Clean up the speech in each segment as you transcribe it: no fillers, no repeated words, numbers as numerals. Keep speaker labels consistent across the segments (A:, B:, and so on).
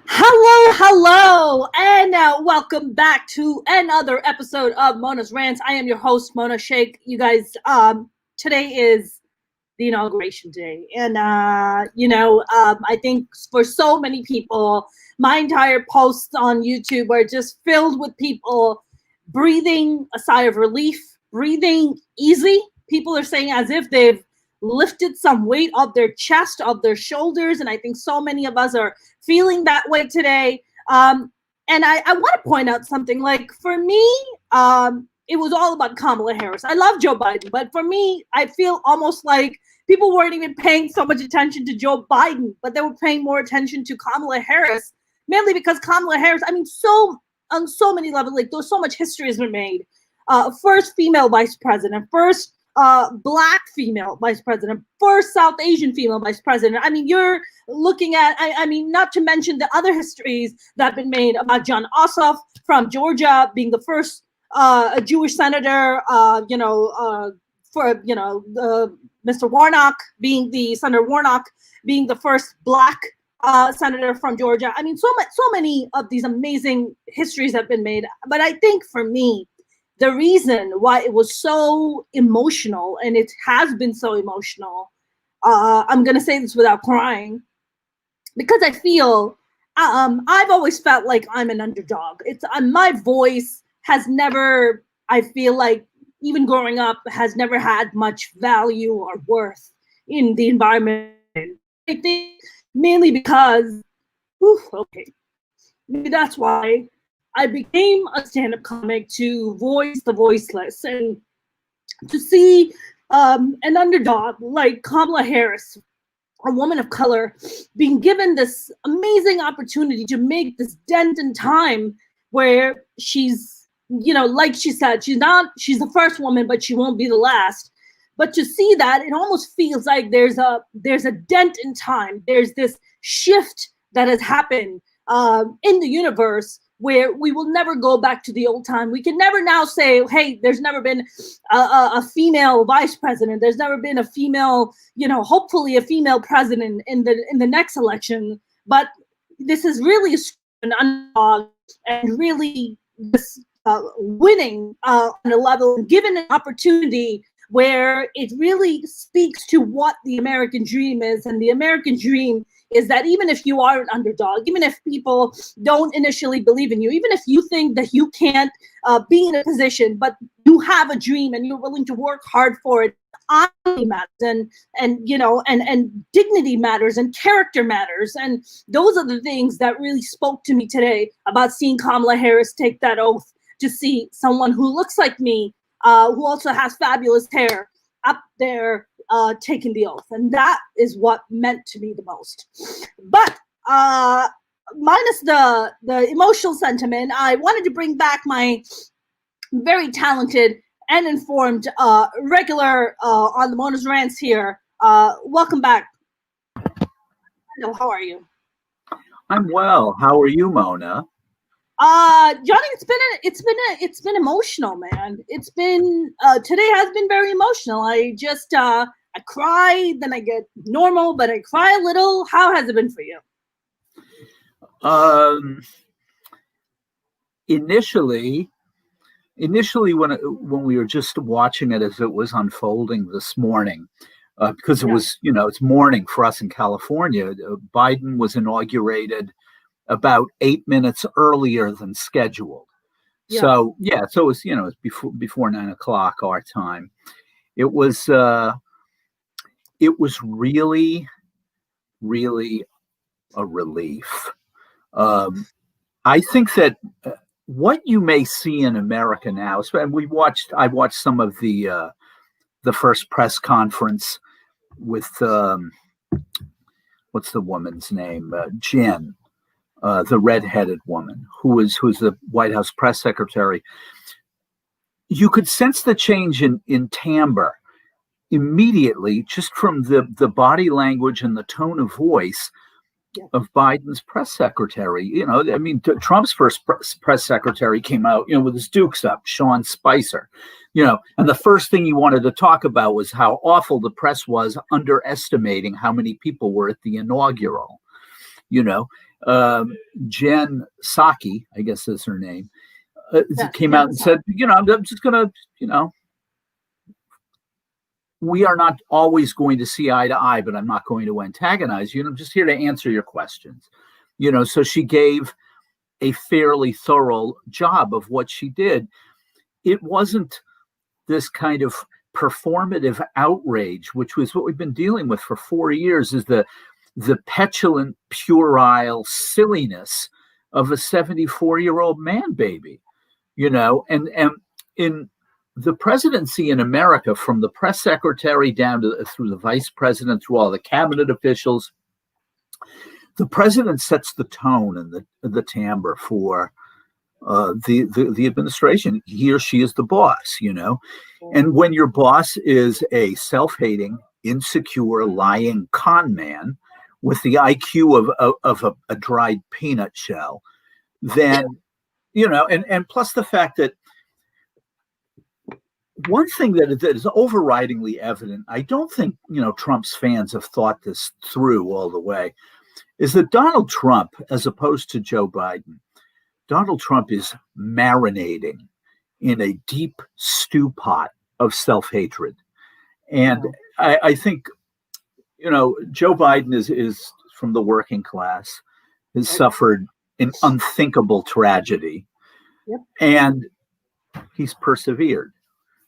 A: Hello, and welcome back to another episode of Mona's Rants. I am your host, Mona Sheikh. You guys, today is the inauguration day, and I think for so many people, my entire posts on YouTube are just filled with people breathing a sigh of relief, breathing easy. People are saying as if they've lifted some weight off their chest, off their shoulders, and I think so many of us are feeling that way today. And I want to point out something. Like for me, it was all about Kamala Harris. I love Joe Biden, but for me, I feel almost like people weren't even paying so much attention to Joe Biden, but they were paying more attention to Kamala Harris, mainly because Kamala Harris, I mean, so on so many levels, like there's so much history has been made. First female vice president, first Black female vice president, first South Asian female vice president. I mean, you're looking at, I mean, not to mention the other histories that have been made about John Ossoff from Georgia being the first a Jewish senator, Mr. Warnock being Senator Warnock being the first Black senator from Georgia. I mean, so many of these amazing histories have been made. But I think for me, the reason why it was so emotional, and it has been so emotional, I'm going to say this without crying, because I feel I've always felt like I'm an underdog. It's my voice has never, I feel like, even growing up, has never had much value or worth in the environment. I think mainly because, maybe that's why I became a stand-up comic, to voice the voiceless and to see an underdog like Kamala Harris, a woman of color, being given this amazing opportunity to make this dent in time where she's, like she said, she's the first woman, but she won't be the last. But to see that, it almost feels like there's a dent in time. There's this shift that has happened in the universe, where we will never go back to the old time. We can never now say, hey, there's never been a female vice president. There's never been a female, hopefully a female president in the next election. But this is really an underdog, and really this winning on a level, given an opportunity where it really speaks to what the American dream is. And the American dream is that even if you are an underdog, even if people don't initially believe in you, even if you think that you can't be in a position, but you have a dream and you're willing to work hard for it, honesty matters, and dignity matters, and character matters. And those are the things that really spoke to me today about seeing Kamala Harris take that oath, to see someone who looks like me, who also has fabulous hair, up there taking the oath. And that is what meant to me the most. But minus the emotional sentiment, I wanted to bring back my very talented and informed regular on the Mona's Rants here. Welcome back. Hello, how are you?
B: I'm well. How are you, Mona?
A: Johnny, it's been emotional, man. It's been today has been very emotional. I just I cry, then I get normal, but I cry a little. How has it been for you?
B: Initially when we were just watching it as it was unfolding this morning, because it was, it's morning for us in California. Biden was inaugurated about 8 minutes earlier than scheduled. Yeah. So it was, it was before 9 o'clock our time. It was really, really a relief. I think that what you may see in America now, and I watched some of the first press conference with what's the woman's name, Jen. The redheaded woman who's the White House press secretary. You could sense the change in timbre immediately, just from the body language and the tone of voice of Biden's press secretary. I mean, Trump's first press secretary came out, with his dukes up, Sean Spicer, and the first thing he wanted to talk about was how awful the press was underestimating how many people were at the inaugural, Jen Psaki, I guess is her name, came out and said, I'm just going to, we are not always going to see eye to eye, but I'm not going to antagonize you. And I'm just here to answer your questions. So she gave a fairly thorough job of what she did. It wasn't this kind of performative outrage, which was what we've been dealing with for 4 years, is the petulant, puerile silliness of a 74-year-old man baby, and in the presidency in America, from the press secretary down to through the vice president, through all the cabinet officials, the president sets the tone and the timbre for the administration. He or she is the boss, And when your boss is a self-hating, insecure, lying con man with the IQ of a dried peanut shell, then, and plus the fact that one thing that is overridingly evident, I don't think, Trump's fans have thought this through all the way, is that Donald Trump, as opposed to Joe Biden, Donald Trump is marinating in a deep stew pot of self-hatred. And I think, Joe Biden is from the working class, has suffered an unthinkable tragedy.
A: Yep. And
B: he's persevered,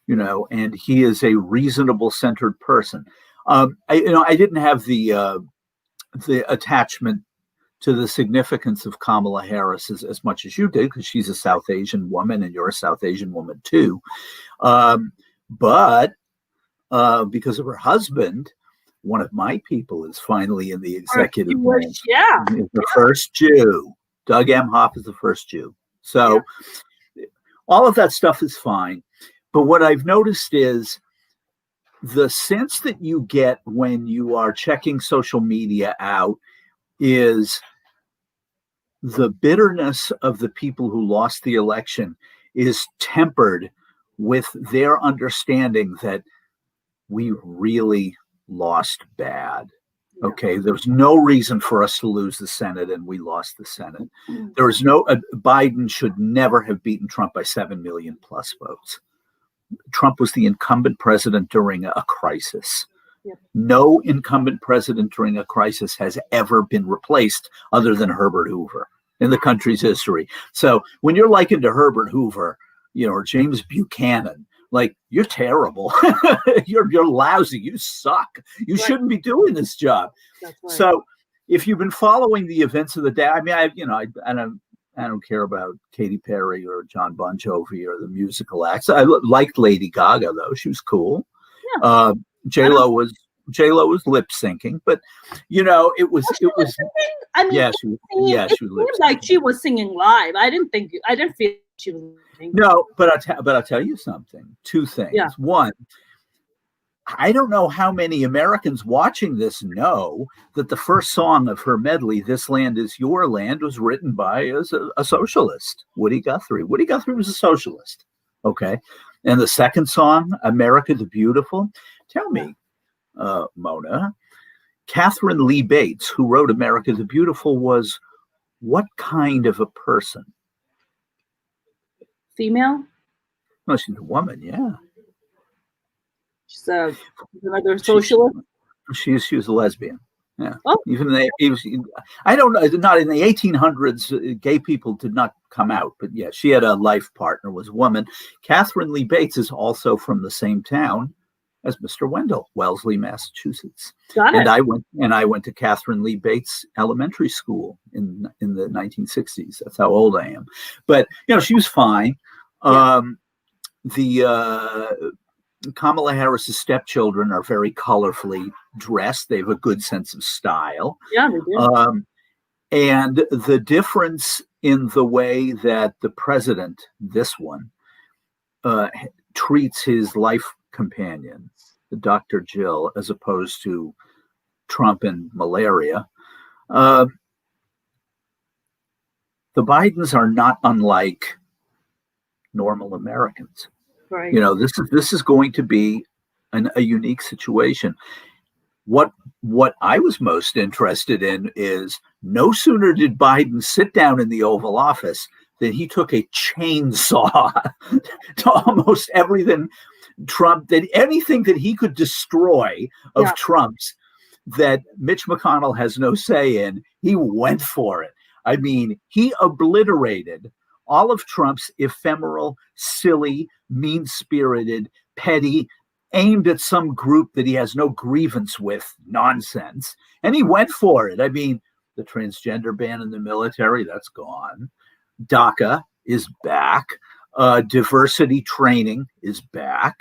B: and he is a reasonable centered person. I didn't have the attachment to the significance of Kamala Harris as much as you did, because she's a South Asian woman and you're a South Asian woman too. But because of her husband, one of my people is finally in the executive branch.
A: Yeah.
B: The first Jew. Doug Emhoff is the first Jew. So all of that stuff is fine. But what I've noticed is the sense that you get when you are checking social media out is the bitterness of the people who lost the election is tempered with their understanding that we really lost bad. Okay, there's no reason for us to lose the Senate, and we lost the Senate. There is Biden should never have beaten Trump by 7 million plus votes. Trump was the incumbent president during a crisis.
A: Yep.
B: No incumbent president during a crisis has ever been replaced other than Herbert Hoover in the country's history. So when you're likened to Herbert Hoover, or James Buchanan, like, you're terrible. you're lousy. You suck. You shouldn't be doing this job.
A: That's right.
B: So if you've been following the events of the day, I mean, I don't care about Katy Perry or John Bon Jovi or the musical acts. I liked Lady Gaga, though. She was cool.
A: Yeah.
B: J-Lo was lip syncing, but it was.
A: I mean,
B: yeah, she was lip syncing.
A: Like she was singing live. I didn't feel she was singing.
B: No, but I'll tell you something. Two things.
A: Yeah.
B: One, I don't know how many Americans watching this know that the first song of her medley, "This Land Is Your Land," was written by a socialist, Woody Guthrie. Woody Guthrie was a socialist. Okay. And the second song, "America the Beautiful," tell me, Mona, Catherine Lee Bates, who wrote "America the Beautiful," was what kind of a person?
A: Female?
B: No, she's a woman, yeah.
A: She's another socialist?
B: She was a lesbian. Yeah.
A: Oh.
B: I don't know. Not in the 1800s, gay people did not come out, but yeah, she had a life partner, was a woman. Catherine Lee Bates is also from the same town as Mr. Wendell, Wellesley, Massachusetts.
A: Got it.
B: And I went to Catherine Lee Bates Elementary School in the 1960s. That's how old I am. But she was fine.
A: Yeah.
B: Kamala Harris's stepchildren are very colorfully dressed. They have a good sense of style.
A: Yeah, they do.
B: And the difference in the way that the president, this one, treats his life companion, Dr. Jill, as opposed to Trump and malaria. The Bidens are not unlike normal Americans.
A: Right.
B: This is going to be a unique situation. What I was most interested in is no sooner did Biden sit down in the Oval Office than he took a chainsaw to almost everything Trump, that anything that he could destroy of Trump's that Mitch McConnell has no say in, he went for it. I mean, he obliterated all of Trump's ephemeral, silly, mean-spirited, petty, aimed at some group that he has no grievance with nonsense. And he went for it. I mean, the transgender ban in the military, that's gone. DACA is back. Diversity training is back.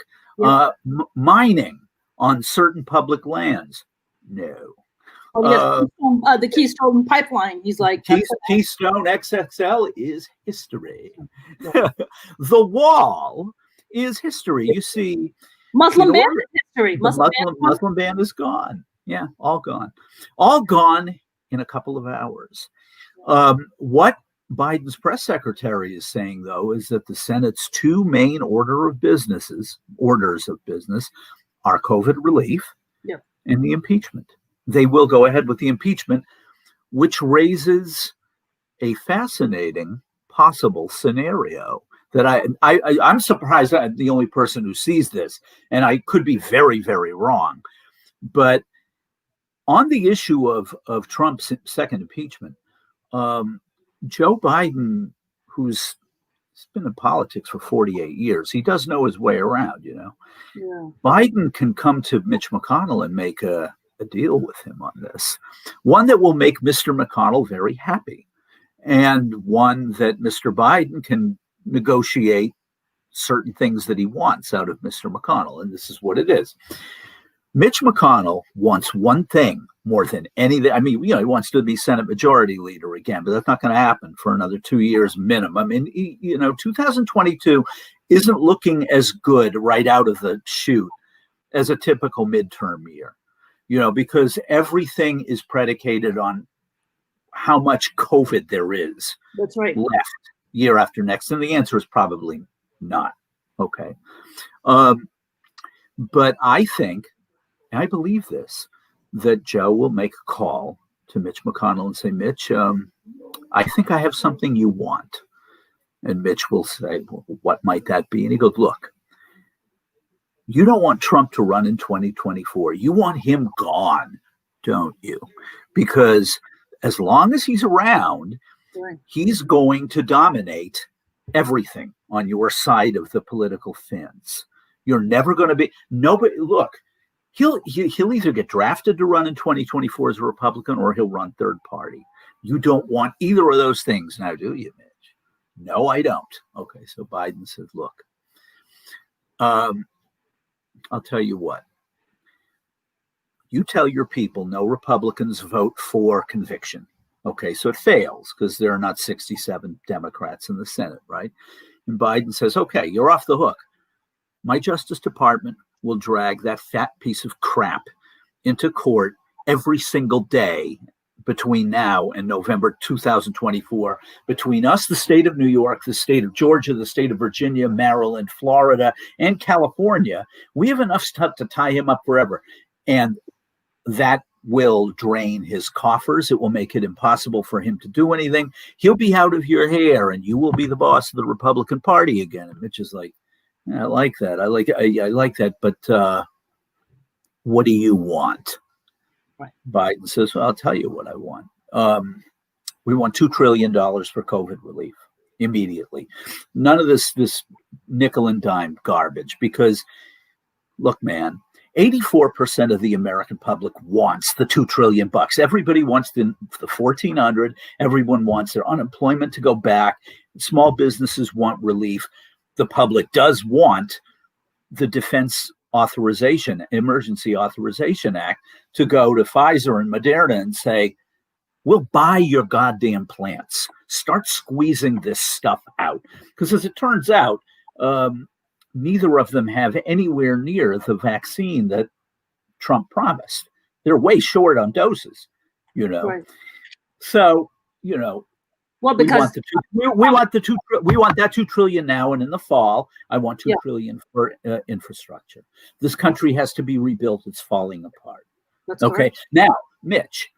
B: Mining on certain public lands, no.
A: The Keystone Pipeline. He's like,
B: Keystone XXL is history. The wall is history. You see,
A: Muslim ban is history.
B: Muslim ban is gone. Yeah, all gone. All gone in a couple of hours. What Biden's press secretary is saying, though, is that the Senate's two main orders of business are COVID relief and the impeachment. They will go ahead with the impeachment, which raises a fascinating possible scenario that I'm surprised I'm the only person who sees this, and I could be very, very wrong. But on the issue of Trump's second impeachment, Joe Biden, who's been in politics for 48 years, he does know his way around, you know. Yeah. Biden can come to Mitch McConnell and make a deal with him on this, one that will make Mr. McConnell very happy, and one that Mr. Biden can negotiate certain things that he wants out of Mr. McConnell. And this is what it is. Mitch McConnell wants one thing more than anything. I mean, he wants to be Senate Majority Leader again, but that's not going to happen for another 2 years minimum. I mean, 2022 isn't looking as good right out of the chute as a typical midterm year, because everything is predicated on how much COVID there is left year after next. And the answer is probably not. Okay. But I believe this, that Joe will make a call to Mitch McConnell and say, Mitch, I think I have something you want. And Mitch will say, well, what might that be? And he goes, look, you don't want Trump to run in 2024. You want him gone, don't you? Because as long as he's around, he's going to dominate everything on your side of the political fence. You're never going to be nobody. Look, he'll either get drafted to run in 2024 as a Republican, or he'll run third party. You don't want either of those things now, do you, Mitch? No, I don't. Okay, so Biden says, look, I'll tell you what. You tell your people no Republicans vote for conviction. Okay, so it fails because there are not 67 Democrats in the Senate, right? And Biden says, okay, you're off the hook. My Justice Department will drag that fat piece of crap into court every single day between now and November 2024, between us, the state of New York, the state of Georgia, the state of Virginia, Maryland, Florida, and California. We have enough stuff to tie him up forever. And that will drain his coffers. It will make it impossible for him to do anything. He'll be out of your hair, and you will be the boss of the Republican Party again. And Mitch is like, I like that. I like that. But what do you want? Right. Biden says, well, I'll tell you what I want. We want $2 trillion for COVID relief immediately. None of this nickel and dime garbage, because look, man, 84% of the American public wants the $2 trillion. Everybody wants the 1,400. Everyone wants their unemployment to go back. Small businesses want relief. The public does want the Defense Emergency Authorization Act to go to Pfizer and Moderna and say, we'll buy your goddamn plants. Start squeezing this stuff out. Because as it turns out, neither of them have anywhere near the vaccine that Trump promised. They're way short on doses, Right. So, well, because we want that $2 trillion now, and in the fall, I want $2 trillion for infrastructure. This country has to be rebuilt. It's falling apart.
A: That's
B: Okay.
A: correct.
B: Now, Mitch,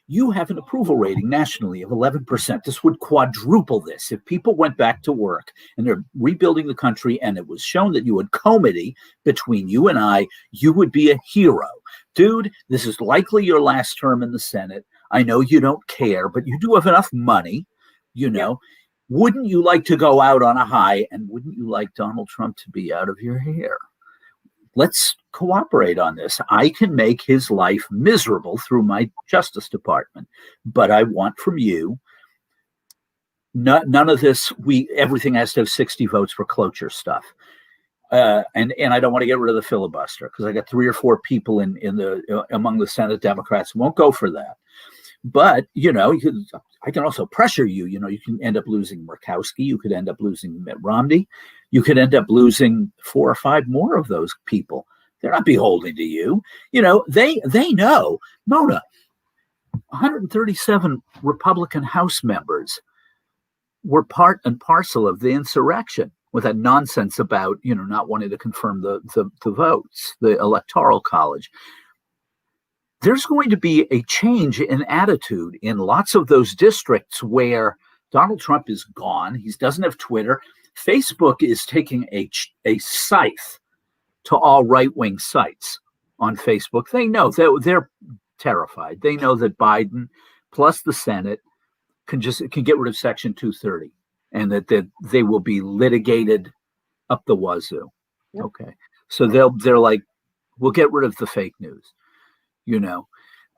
B: you have an approval rating nationally of 11%. This would quadruple this. If people went back to work and they're rebuilding the country and it was shown that you had comity between you and I, you would be a hero. Dude, this is likely your last term in the Senate. I know you don't care, but you do have enough money, you know. Yeah. Wouldn't you like to go out on a high, and wouldn't you like Donald Trump to be out of your hair? Let's cooperate on this. I can make his life miserable through my Justice Department, but I want from you none of this. Everything has to have 60 votes for cloture stuff, and I don't want to get rid of the filibuster because I got 3 or 4 people among the Senate Democrats who won't go for that. But I can also pressure you. You can end up losing Murkowski. You could end up losing Mitt Romney. You could end up losing 4 or 5 more of those people. They're not beholden to you. They know. Mona, 137 Republican House members were part and parcel of the insurrection with that nonsense about not wanting to confirm the votes, the Electoral College. There's going to be a change in attitude in lots of those districts where Donald Trump is gone. He doesn't have Twitter. Facebook is taking a scythe to all right-wing sites on Facebook. They know they're terrified. They know that Biden plus the Senate can get rid of Section 230 and that they will be litigated up the wazoo. Yep. Okay. So they're like, we'll get rid of the fake news.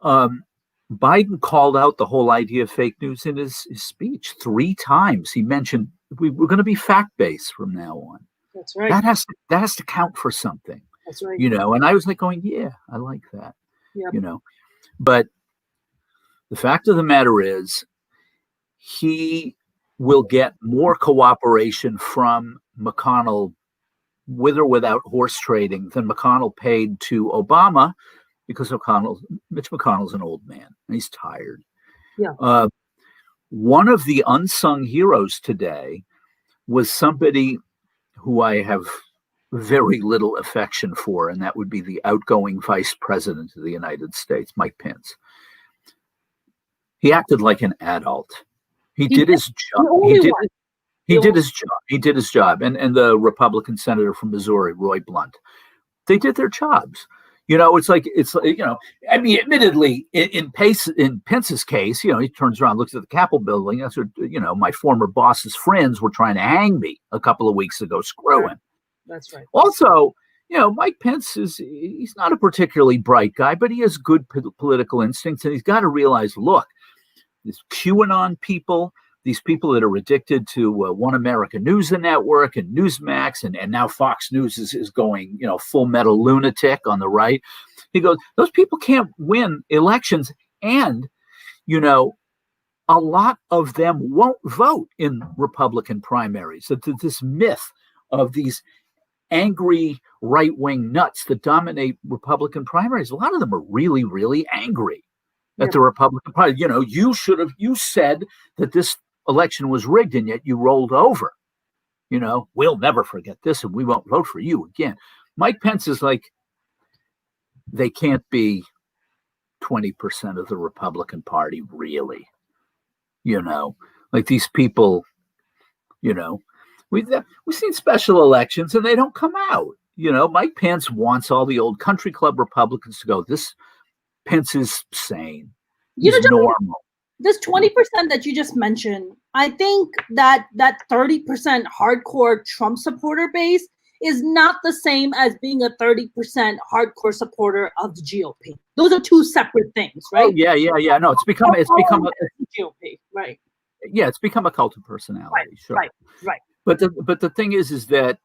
B: Biden called out the whole idea of fake news in his speech 3 times. He mentioned we're going to be fact-based from now on.
A: That's right.
B: That has to count for something.
A: That's right.
B: And I was like going, yeah, I like that.
A: Yep.
B: But the fact of the matter is he will get more cooperation from McConnell with or without horse trading than McConnell paid to Obama, because Mitch McConnell's an old man and he's tired.
A: Yeah.
B: One of the unsung heroes today was somebody who I have very little affection for, and that would be the outgoing Vice President of the United States, Mike Pence. He acted like an adult. He did his job. He did his job. He did his job. And the Republican senator from Missouri, Roy Blunt, they did their jobs. It's like, I mean, admittedly, in Pence's case, he turns around, looks at the Capitol building. That's where, my former boss's friends were trying to hang me a couple of weeks ago. Screw him.
A: That's right.
B: Also, Mike Pence he's not a particularly bright guy, but he has good political instincts. And he's got to realize, look, these QAnon people, these people that are addicted to One America News Network and Newsmax, and now Fox News is going, full metal lunatic on the right. He goes, those people can't win elections. And, a lot of them won't vote in Republican primaries. So this myth of these angry right-wing nuts that dominate Republican primaries, a lot of them are really, really angry at the Republican Party. You said that this election was rigged, and yet you rolled over. We'll never forget this, and we won't vote for you again. Mike Pence is like, they can't be 20% of the Republican Party, really. Like these people, we've seen special elections and they don't come out. Mike Pence wants all the old country club Republicans to go, this Pence is sane. He's normal.
A: This 20% that you just mentioned, I think that 30% hardcore Trump supporter base is not the same as being a 30% hardcore supporter of the GOP. Those are 2 separate things, right?
B: Oh, yeah. No, it's become a
A: GOP, right?
B: Yeah, it's become a cult of personality.
A: Right,
B: sure.
A: Right.
B: But the thing is that,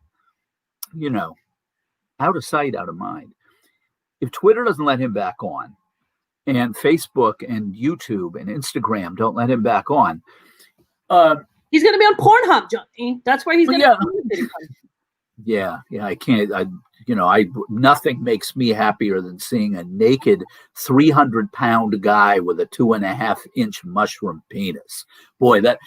B: out of sight, out of mind. If Twitter doesn't let him back on, and Facebook and YouTube and Instagram don't let him back on,
A: he's going to be on Pornhub, Johnny. That's where he's going to be.
B: Yeah, I can't. nothing makes me happier than seeing a naked 300-pound guy with a 2.5-inch mushroom penis. Boy, that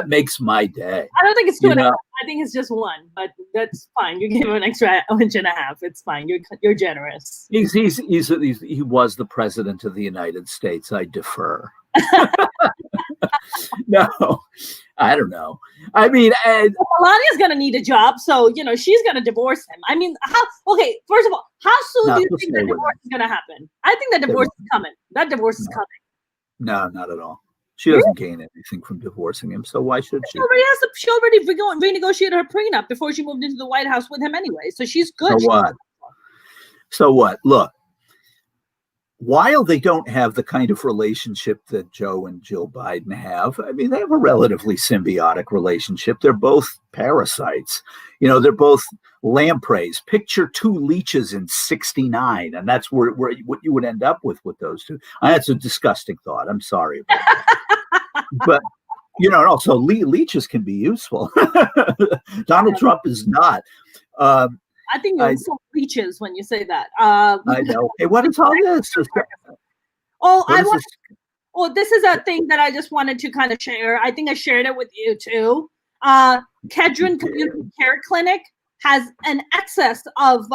B: makes my day.
A: I don't think it's 2.5. I think it's just one, but that's fine. You give him an extra 1.5 inches. It's fine. You're generous.
B: He was the president of the United States. I defer. No, I don't know. I mean,
A: Melania's gonna need a job, so she's gonna divorce him. I mean, okay, first of all, how soon do you think the divorce is gonna happen? I think the divorce is coming. That divorce is coming.
B: No, not at all. She doesn't gain anything from divorcing him, so why should she?
A: She already renegotiated her prenup before she moved into the White House with him anyway, so she's good.
B: So what? Look, while they don't have the kind of relationship that Joe and Jill Biden have, I mean, they have a relatively symbiotic relationship. They're both parasites. They're both lampreys. Picture two leeches in 1969, and that's where what you would end up with those two. That's a disgusting thought. I'm sorry about that. But, and also leeches can be useful. Donald Trump is not.
A: I think you're so leeches when you say that.
B: I know. Hey, what is all this?
A: This is a thing that I just wanted to kind of share. I think I shared it with you too. Kedron Community Care Clinic has an excess of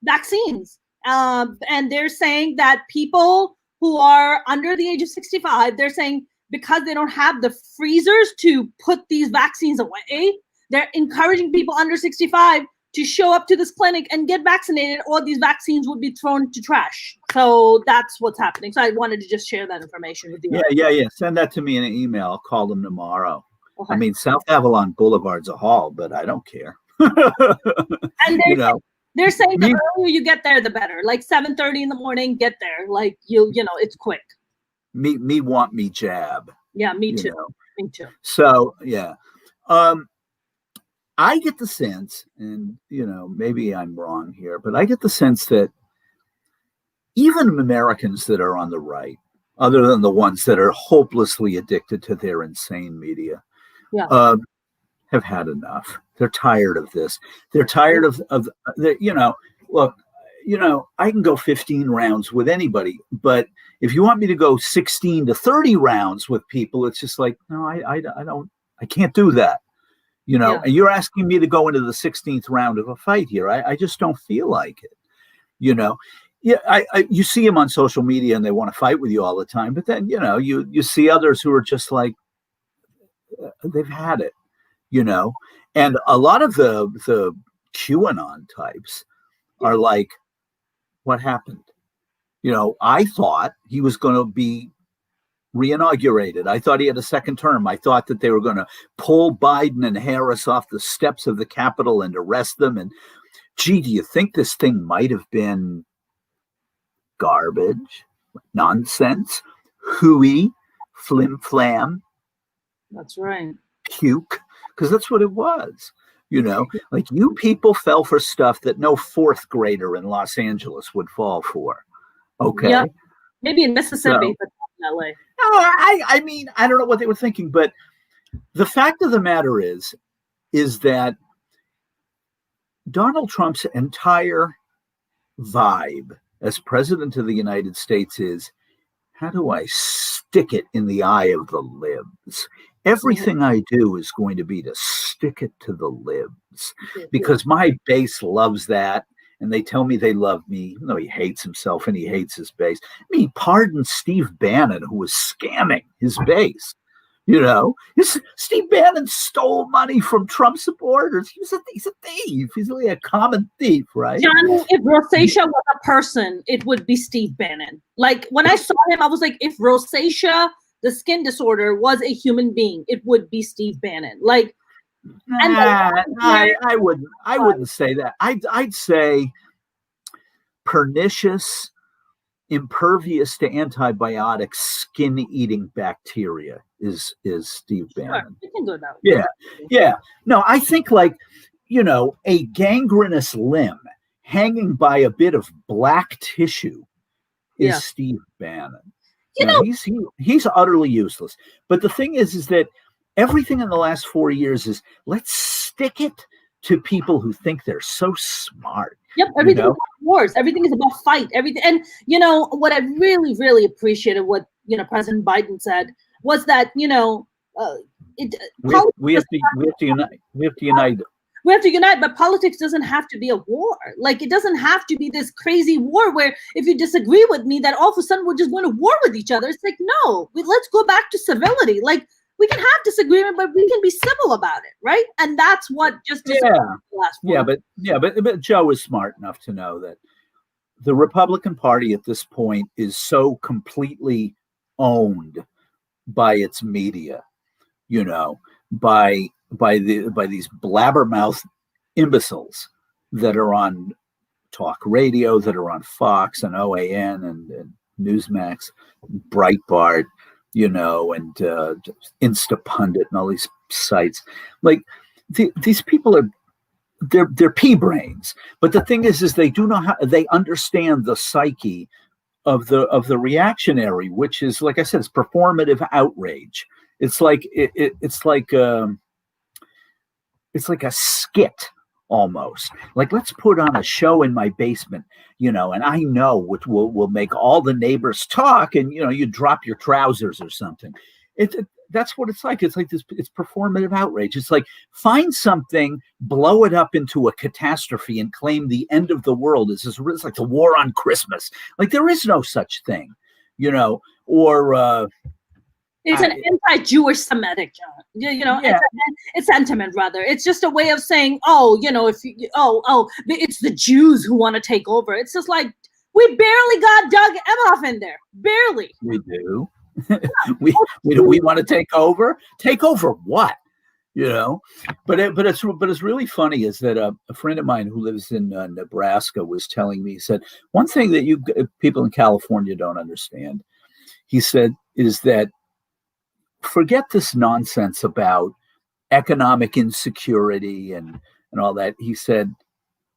A: vaccines. And they're saying that people who are under the age of 65, they're saying because they don't have the freezers to put these vaccines away, they're encouraging people under 65 to show up to this clinic and get vaccinated, or these vaccines would be thrown to trash. So that's what's happening. So I wanted to just share that information with you.
B: Yeah. Send that to me in an email. I'll call them tomorrow. Okay. I mean, South Avalon Boulevard's a haul, but I don't care.
A: And they're saying the earlier you get there, the better. Like 7:30 in the morning, get there. Like it's quick.
B: Me want me jab.
A: Yeah, me too. Me too.
B: So yeah. I get the sense, and maybe I'm wrong here, but I get the sense that even Americans that are on the right, other than the ones that are hopelessly addicted to their insane media, have had enough. They're tired of this. They're tired of look, I can go 15 rounds with anybody, but if you want me to go 16 to 30 rounds with people, it's just like, no, I can't do that. And you're asking me to go into the 16th round of a fight here. I just don't feel like it. You see them on social media and they want to fight with you all the time. But then, you see others who are just like, they've had it, and a lot of the QAnon types are like, what happened? I thought he was going to be reinaugurated. I thought he had a second term. I thought that they were going to pull Biden and Harris off the steps of the Capitol and arrest them. And gee, do you think this thing might have been garbage, nonsense, hooey, flim flam?
A: That's right.
B: Puke, because that's what it was. Like you people fell for stuff that no fourth grader in Los Angeles would fall for. Okay.
A: Yeah. Maybe in Mississippi, but not in LA.
B: No, I mean, I don't know what they were thinking, but the fact of the matter is that Donald Trump's entire vibe as president of the United States is, how do I stick it in the eye of the libs? Everything I do is going to be to stick it to the libs because my base loves that. And they tell me they love me, even though he hates himself and he hates his base. I mean, pardon Steve Bannon, who was scamming his base. Steve Bannon stole money from Trump supporters. He's a thief. He's really a common thief, right?
A: Johnny, if rosacea was a person, it would be Steve Bannon. Like when I saw him, I was like, if rosacea, the skin disorder, was a human being, it would be Steve Bannon. Like,
B: I wouldn't say that. I'd say pernicious, impervious to antibiotics, skin-eating bacteria is Steve Bannon.
A: You can go that way.
B: Yeah. No, I think like a gangrenous limb hanging by a bit of black tissue is Steve Bannon. He's utterly useless. But the thing is that everything in the last 4 years is let's stick it to people who think they're so smart.
A: Yep,
B: you
A: everything is
B: know?
A: about wars. Everything is about fight. Everything, and what I really, really appreciated what President Biden said was that it politics
B: We have to unite. We have to unite.
A: we have to unite, but politics doesn't have to be a war. Like, it doesn't have to be this crazy war where if you disagree with me, that all of a sudden we're just going to war with each other. It's like, no, let's go back to civility. Like, we can have disagreement, but we can be civil about it, right? And that's what just
B: but Joe is smart enough to know that the Republican Party at this point is so completely owned by its media, by these blabbermouth imbeciles that are on talk radio, that are on Fox and OAN and Newsmax, Breitbart, and Instapundit and all these sites. Like these people are they're pea brains. But the thing is they do know they understand the psyche of the reactionary, which is, like I said, it's performative outrage. It's like it's like a skit almost. Like, let's put on a show in my basement, and I know which will make all the neighbors talk, and you drop your trousers or something. That's what it's like. It's like this. It's performative outrage. It's like, find something, blow it up into a catastrophe, and claim the end of the world is it's like the war on Christmas. Like, there is no such thing, or.
A: It's an anti-Jewish Semitic, John. It's sentiment, rather. It's just a way of saying, it's the Jews who want to take over. It's just like, we barely got Doug Emhoff in there, barely.
B: We do. we want to take over. Take over what? But it's really funny is that a friend of mine who lives in Nebraska was telling me. He said, one thing that you people in California don't understand, he said, is that forget this nonsense about economic insecurity and all that. He said,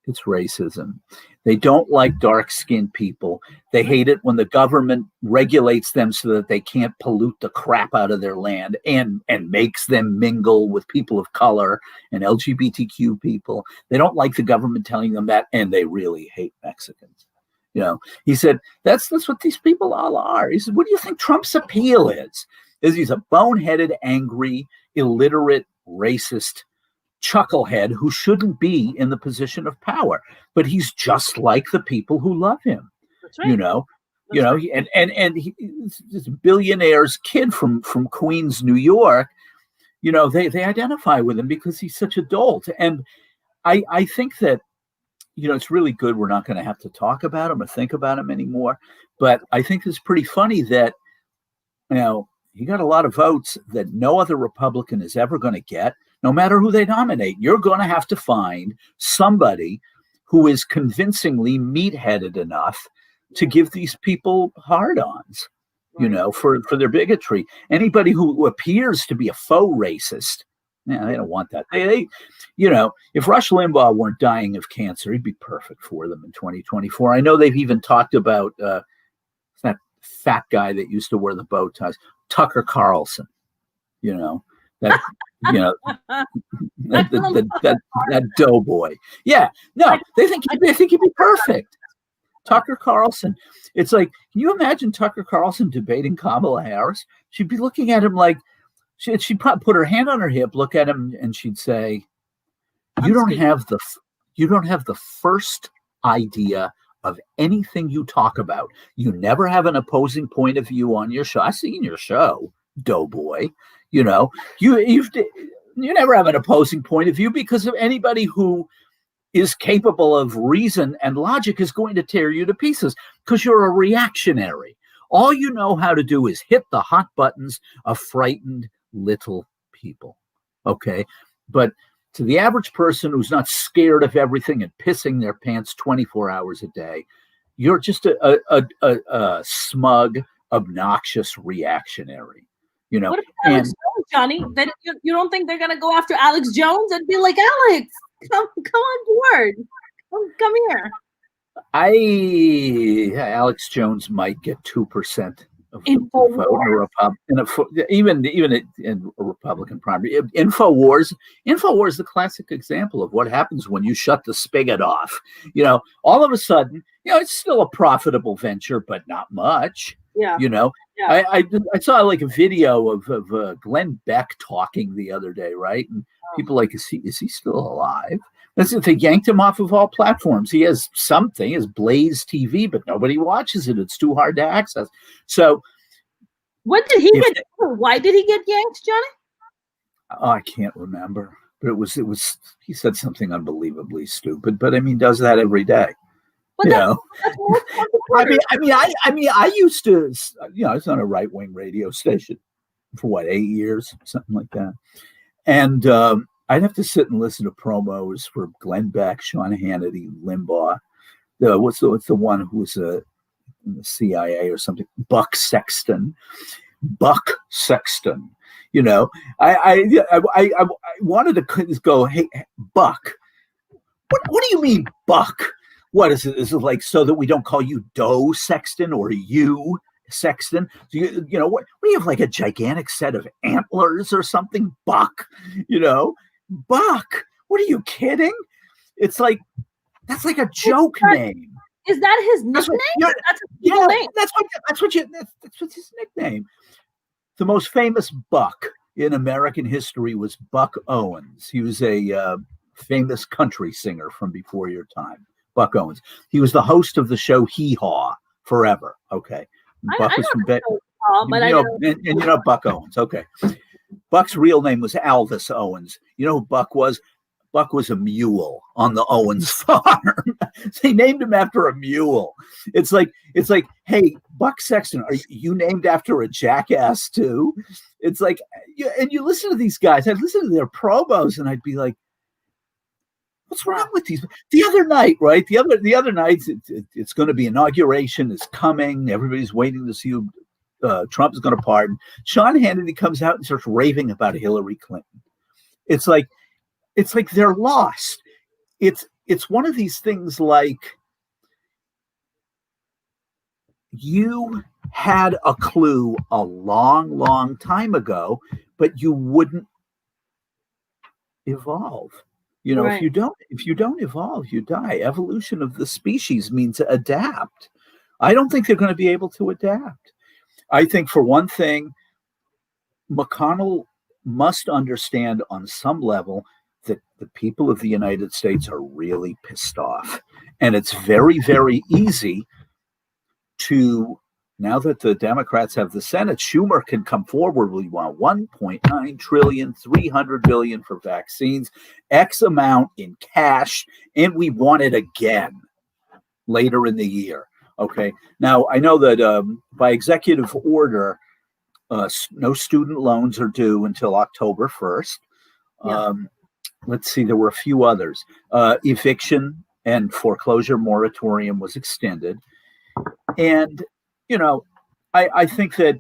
B: it's racism. They don't like dark-skinned people. They hate it when the government regulates them so that they can't pollute the crap out of their land and makes them mingle with people of color and LGBTQ people. They don't like the government telling them that, and they really hate Mexicans. He said, that's what these people all are. He said, what do you think Trump's appeal is? He's a boneheaded, angry, illiterate, racist chucklehead who shouldn't be in the position of power, but he's just like the people who love him.
A: That's right.
B: And he's this billionaire's kid from Queens, New York. They identify with him because he's such a dolt. And I think that it's really good we're not going to have to talk about him or think about him anymore. But I think it's pretty funny that he got a lot of votes that no other Republican is ever going to get, no matter who they nominate. You're going to have to find somebody who is convincingly meat-headed enough to give these people hard-ons, for their bigotry. Anybody who appears to be a faux racist, they don't want that. They if Rush Limbaugh weren't dying of cancer, he'd be perfect for them in 2024. I know they've even talked about that fat guy that used to wear the bow ties, Tucker Carlson, that doughboy. Yeah, no, they think he'd be perfect. Tucker Carlson. It's like, can you imagine Tucker Carlson debating Kamala Harris? She'd be looking at him like she'd probably put her hand on her hip, look at him, and she'd say, "You don't have the first idea of anything you talk about. You never have an opposing point of view on your show. I've seen your show, doughboy. You never have an opposing point of view because of anybody who is capable of reason and logic is going to tear you to pieces because you're a reactionary. All you know how to do is hit the hot buttons of frightened little people." Okay, but to the average person who's not scared of everything and pissing their pants 24 hours a day, you're just a smug, obnoxious reactionary.
A: What about Alex Jones, Johnny? That you don't think they're gonna go after Alex Jones and be like, Alex, come on board, come here?
B: Alex Jones might get 2% the vote even in a Republican primary. Infowars is the classic example of what happens when you shut the spigot off. All of a sudden, it's still a profitable venture, but not much.
A: Yeah.
B: Yeah. I saw like a video of Glenn Beck talking the other day, right? And people like, is he still alive? They yanked him off of all platforms. He has something, his Blaze TV, but nobody watches it. It's too hard to access. So,
A: what did he get? Why did he get yanked, Johnny?
B: I can't remember, but it was. He said something unbelievably stupid. But I mean, does that every day?
A: But
B: that's I used to. I was on a right-wing radio station for 8 years, something like that, and I'd have to sit and listen to promos for Glenn Beck, Sean Hannity, Limbaugh. What's the one who was in the CIA or something? Buck Sexton. I wanted to go, hey, Buck. What do you mean, Buck? What is it? Is it like so that we don't call you Doe Sexton or you Sexton? So what do you have, like a gigantic set of antlers or something? Buck, Buck. What are you kidding? It's like that's like a joke name.
A: Is that his nickname?
B: That's his nickname. The most famous Buck in American history was Buck Owens. He was a famous country singer from before your time. Buck Owens. He was the host of the show Hee Haw forever. Okay. Buck was from Buck Owens. Okay. Buck's real name was Alvis Owens. You know who Buck was? Buck was a mule on the Owens farm. They named him after a mule. It's like, hey, Buck Sexton, are you named after a jackass too? It's like, and you listen to these guys. I'd listen to their promos, and I'd be like, what's wrong with these? The other night, right? The other night, it's going to be inauguration is coming. Everybody's waiting to see who Trump is going to pardon. Sean Hannity comes out and starts raving about Hillary Clinton. It's like they're lost. It's one of these things like you had a clue a long, long time ago, but you wouldn't evolve. Right. If you don't evolve, you die. Evolution of the species means adapt. I don't think they're going to be able to adapt. I think, for one thing, McConnell must understand on some level that the people of the United States are really pissed off. And it's very, very easy to, now that the Democrats have the Senate, Schumer can come forward. We want 1.9 trillion, 300 billion for vaccines, X amount in cash, and we want it again later in the year. Okay. Now, I know that by executive order, no student loans are due until October 1st. Yeah. Let's see, there were a few others. Eviction and foreclosure moratorium was extended. And, I think that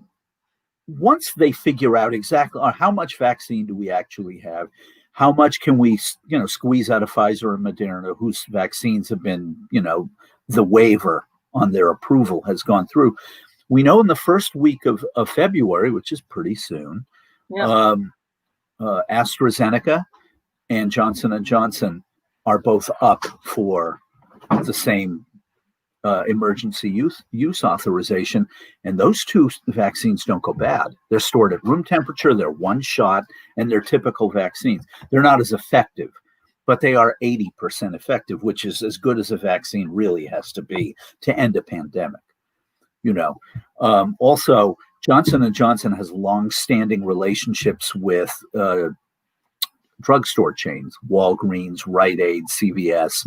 B: once they figure out exactly how much vaccine do we actually have, how much can we, squeeze out of Pfizer and Moderna, whose vaccines have been, the waiver on their approval has gone through. We know in the first week of February, which is pretty soon, AstraZeneca and Johnson & Johnson are both up for the same emergency use authorization. And those two vaccines don't go bad. They're stored at room temperature, they're one shot, and they're typical vaccines. They're not as effective, but they are 80% effective, which is as good as a vaccine really has to be to end a pandemic. Also, Johnson & Johnson has long-standing relationships with drugstore chains, Walgreens, Rite Aid, CVS,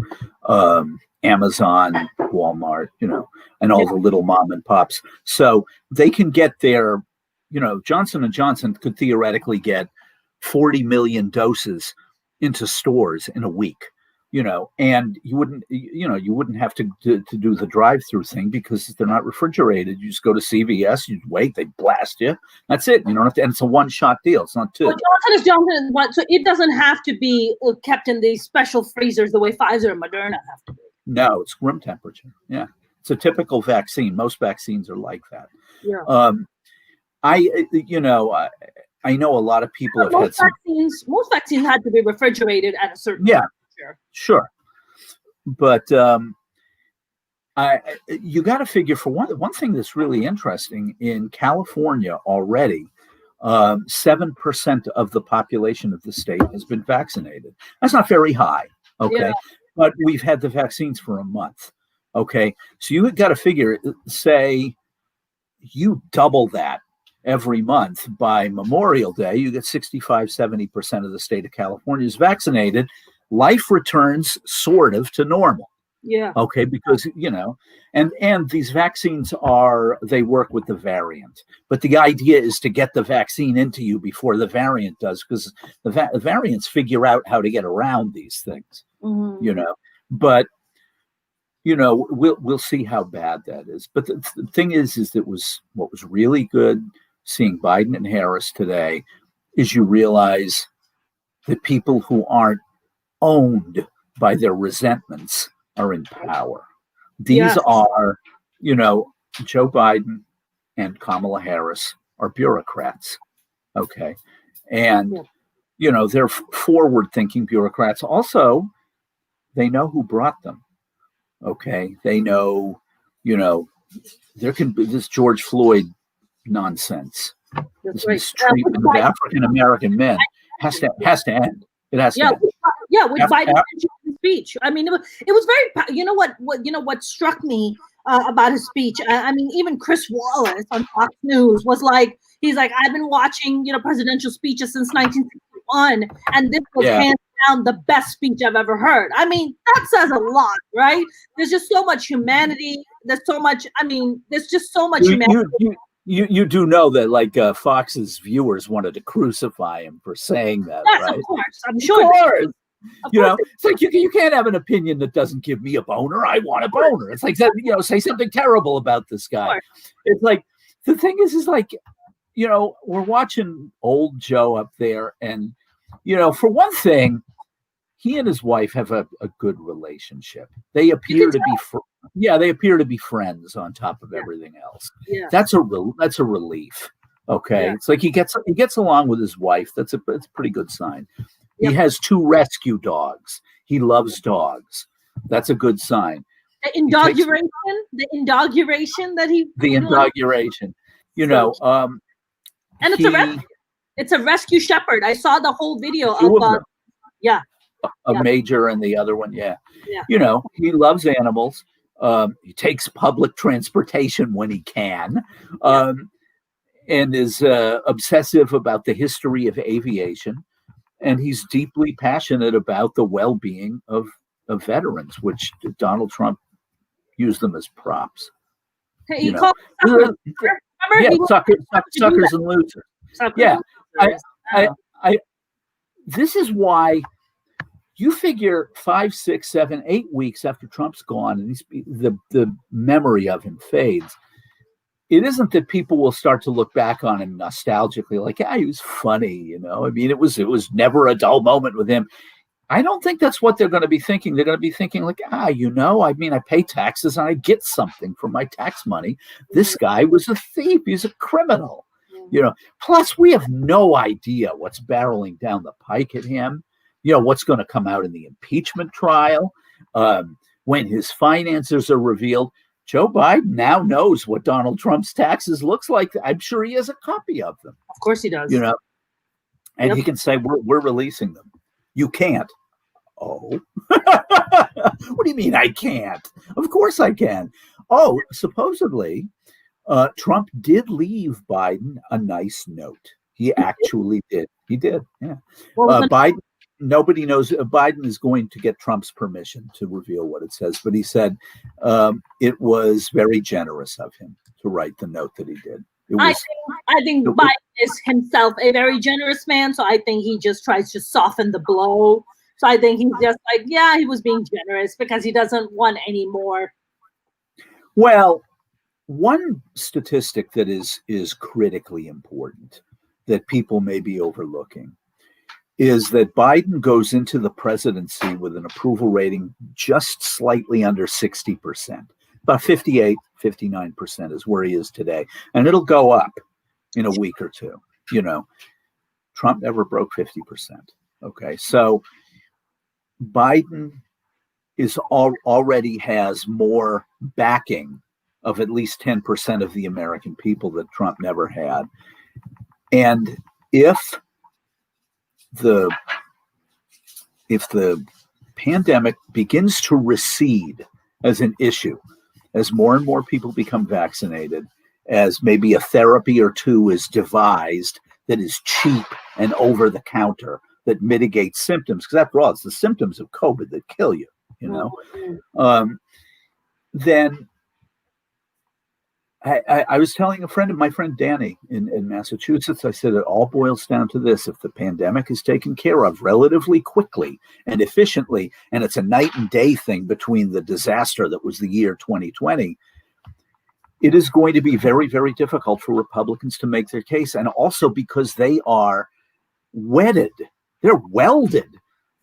B: Amazon, Walmart, and all the little mom and pops. So they can get their, Johnson & Johnson could theoretically get 40 million doses into stores in a week, and you wouldn't have to do the drive-through thing because they're not refrigerated. You just go to CVS, you wait, they blast you. That's it. You don't have to, and it's a one-shot deal. It's not two.
A: Well, Johnson is Johnson, so it doesn't have to be kept in these special freezers the way Pfizer and Moderna have to be.
B: No, it's room temperature. Yeah, it's a typical vaccine. Most vaccines are like that.
A: Yeah.
B: I know a lot of people have had
A: most vaccines had to be refrigerated at a certain temperature.
B: Sure. But you got to figure, for one thing that's really interesting, in California already, 7% of the population of the state has been vaccinated. That's not very high, okay? But we've had the vaccines for a month, okay? So you got to figure, say, you double that every month by Memorial Day, you get 65-70% of the state of California is vaccinated. Life returns sort of to normal.
A: Yeah.
B: Okay, because and these vaccines they work with the variant, but the idea is to get the vaccine into you before the variant does, because the variants figure out how to get around these things.
A: Mm-hmm.
B: But we'll see how bad that is. But the thing is that what was really good seeing Biden and Harris today is you realize that people who aren't owned by their resentments are in power. These are, Joe Biden and Kamala Harris are bureaucrats. Okay. And, they're forward-thinking bureaucrats. Also, they know who brought them. Okay. They know, there can be this George Floyd nonsense. This mistreatment of African-American men has to end. It has to end.
A: With Biden's speech. I mean, it was very. What struck me about his speech. I mean, even Chris Wallace on Fox News was like, he's like, I've been watching presidential speeches since 1961, and this was hands down the best speech I've ever heard. I mean, that says a lot, right? There's just so much humanity. There's so much. I mean, there's just so much humanity.
B: You do know that Fox's viewers wanted to crucify him for saying that, right?
A: Of course, I'm sure.
B: It's like you can't have an opinion that doesn't give me a boner. I want a boner. It's like, say something terrible about this guy. It's like, the thing is we're watching old Joe up there, and for one thing, he and his wife have a good relationship. They appear to be friends on top of everything else.
A: Yeah.
B: That's a relief. Okay. Yeah. It's like he gets along with his wife. That's a pretty good sign. Yep. He has 2 rescue dogs. He loves dogs. That's a good sign.
A: The inauguration that he.
B: The inauguration.
A: And it's a rescue shepherd. I saw the whole video of
B: a major and the other one. Yeah. He loves animals. He takes public transportation when he can, and is obsessive about the history of aviation. And he's deeply passionate about the well-being of veterans, which Donald Trump used them as props.
A: Hey, he called
B: suckers and losers. This is why you figure 5, 6, 7, 8 weeks after Trump's gone, and the memory of him fades. It isn't that people will start to look back on him nostalgically, like, he was funny, I mean, it was never a dull moment with him. I don't think that's what they're going to be thinking. They're going to be thinking like, I mean, I pay taxes and I get something from my tax money. This guy was a thief. He's a criminal, Plus, we have no idea what's barreling down the pike at him. What's going to come out in the impeachment trial, when his finances are revealed. Joe Biden now knows what Donald Trump's taxes looks like. I'm sure he has a copy of them.
A: Of course he does.
B: And he can say, we're releasing them. You can't. Oh, what do you mean I can't? Of course I can. Oh, supposedly, Trump did leave Biden a nice note. He actually did. He did. Yeah. Biden. Nobody knows. Biden is going to get Trump's permission to reveal what it says, but he said it was very generous of him to write the note that he did.
A: I think Biden is himself a very generous man, so I think he just tries to soften the blow. So I think he's just like, he was being generous because he doesn't want any more.
B: Well, one statistic that is critically important that people may be overlooking is that Biden goes into the presidency with an approval rating just slightly under 60%. about 58, 59% is where he is today. And it'll go up in a week or two. Trump never broke 50%. Okay. So Biden already has more backing of at least 10% of the American people that Trump never had. And if the pandemic begins to recede as an issue, as more and more people become vaccinated, as maybe a therapy or two is devised that is cheap and over the counter, that mitigates symptoms, because after all, it's the symptoms of COVID that kill you, then I was telling my friend Danny in Massachusetts, I said it all boils down to this. If the pandemic is taken care of relatively quickly and efficiently, and it's a night and day thing between the disaster that was the year 2020, it is going to be very, very difficult for Republicans to make their case. And also because they are wedded, they're welded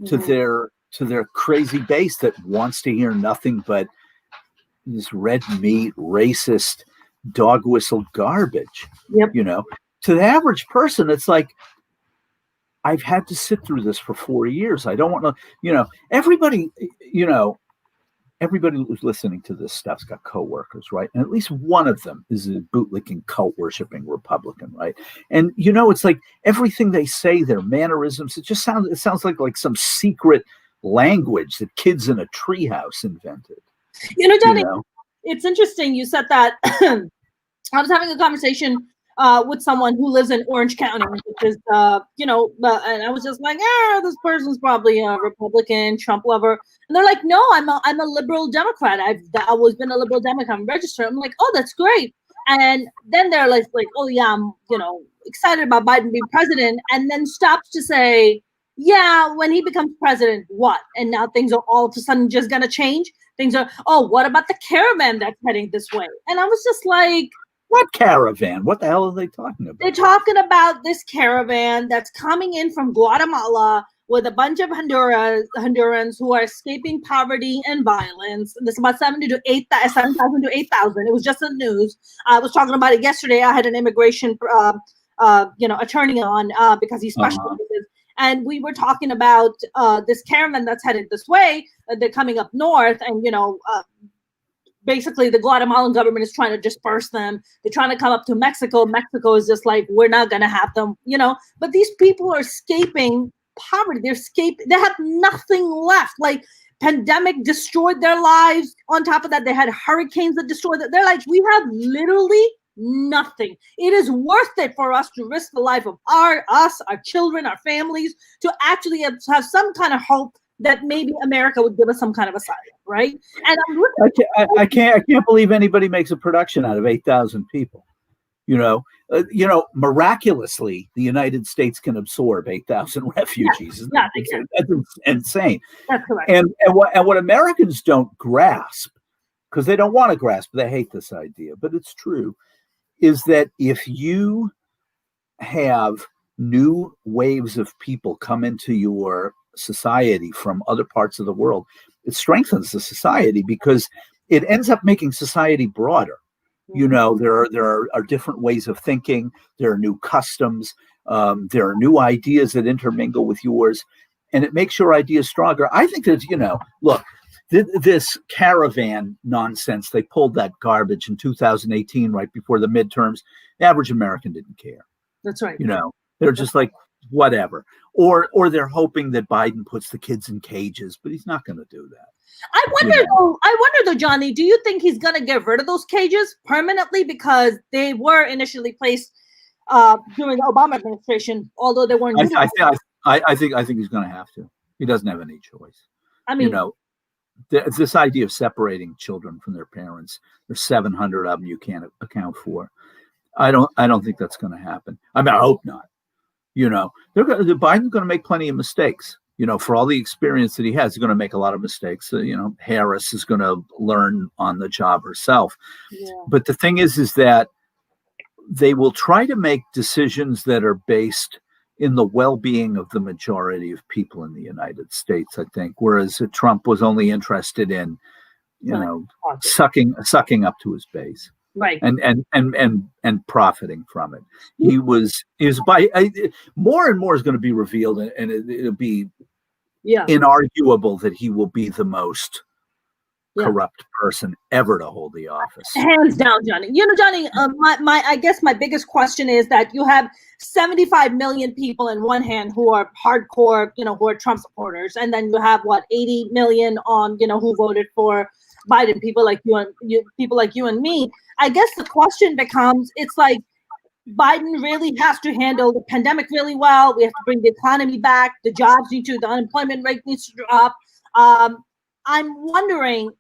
B: to their crazy base that wants to hear nothing but this red meat, racist, dog whistle garbage.
A: Yep.
B: To the average person, it's like, I've had to sit through this for 4 years. I don't want to, everybody who's listening to this stuff's got coworkers, right? And at least one of them is a bootlicking, cult-worshipping Republican, right? And it's like everything they say, their mannerisms, it sounds like some secret language that kids in a treehouse invented.
A: Johnny, it's interesting you said that. I was having a conversation with someone who lives in Orange County, which is, and I was just like, this person's probably a Republican, Trump lover. And they're like, no, I'm a liberal Democrat. I've always been a liberal Democrat. I'm registered. I'm like, oh, that's great. And then they're like, oh yeah, I'm, excited about Biden being president. And then stops to say, yeah, when he becomes president, what? And now things are all of a sudden just going to change. Things are, what about the caravan that's heading this way? And I was just like,
B: what caravan? What the hell are they talking about?
A: They're talking about this caravan that's coming in from Guatemala with a bunch of Hondurans who are escaping poverty and violence. There's about 7,000 to 8,000. It was just in the news. I was talking about it yesterday. I had an immigration, attorney on because he specializes. And we were talking about this caravan that's headed this way. They're coming up north, and basically the Guatemalan government is trying to disperse them. They're trying to come up to Mexico. Mexico is just like, we're not going to have them, But these people are escaping poverty. They have nothing left. Like, pandemic destroyed their lives. On top of that, they had hurricanes that destroyed it. They're like, we have literally nothing. It is worth it for us to risk the life of our children, our families, to actually have some kind of hope that maybe America would give us some kind of asylum, right? And
B: I can't believe anybody makes a production out of 8,000 people. Miraculously, the United States can absorb 8,000 refugees.
A: Yeah,
B: that's insane.
A: That's correct.
B: And what Americans don't grasp, because they don't want to grasp, they hate this idea, but it's true, is that if you have new waves of people come into your society from other parts of the world, it strengthens the society because it ends up making society broader. There are different ways of thinking. There are new customs. There are new ideas that intermingle with yours, and it makes your ideas stronger. I think that, look, this caravan nonsense, they pulled that garbage in 2018, right before the midterms. The average American didn't care.
A: That's right.
B: They're just like, whatever. Or they're hoping that Biden puts the kids in cages, but he's not going to do that.
A: I wonder though, Johnny, do you think he's going to get rid of those cages permanently? Because they were initially placed during the Obama administration, although they weren't.
B: I think he's going to have to. He doesn't have any choice.
A: I mean,
B: this idea of separating children from their parents. There's 700 of them you can't account for. I don't think that's going to happen. I mean, I hope not. Biden's going to make plenty of mistakes. For all the experience that he has, he's going to make a lot of mistakes. Harris is going to learn on the job herself.
A: Yeah.
B: But the thing is that they will try to make decisions that are based in the well-being of the majority of people in the United States, I think, whereas Trump was only interested in, sucking up to his base,
A: right.
B: and profiting from it. He was more and more is going to be revealed, and it'll be inarguable that he will be the most corrupt person ever to hold the office.
A: Hands down, Johnny. Johnny, I guess my biggest question is that you have 75 million people in one hand who are hardcore, who are Trump supporters, and then you have 80 million on, who voted for Biden, people like you and me. I guess the question becomes, it's like Biden really has to handle the pandemic really well. We have to bring the economy back. The jobs the unemployment rate needs to drop. I'm wondering,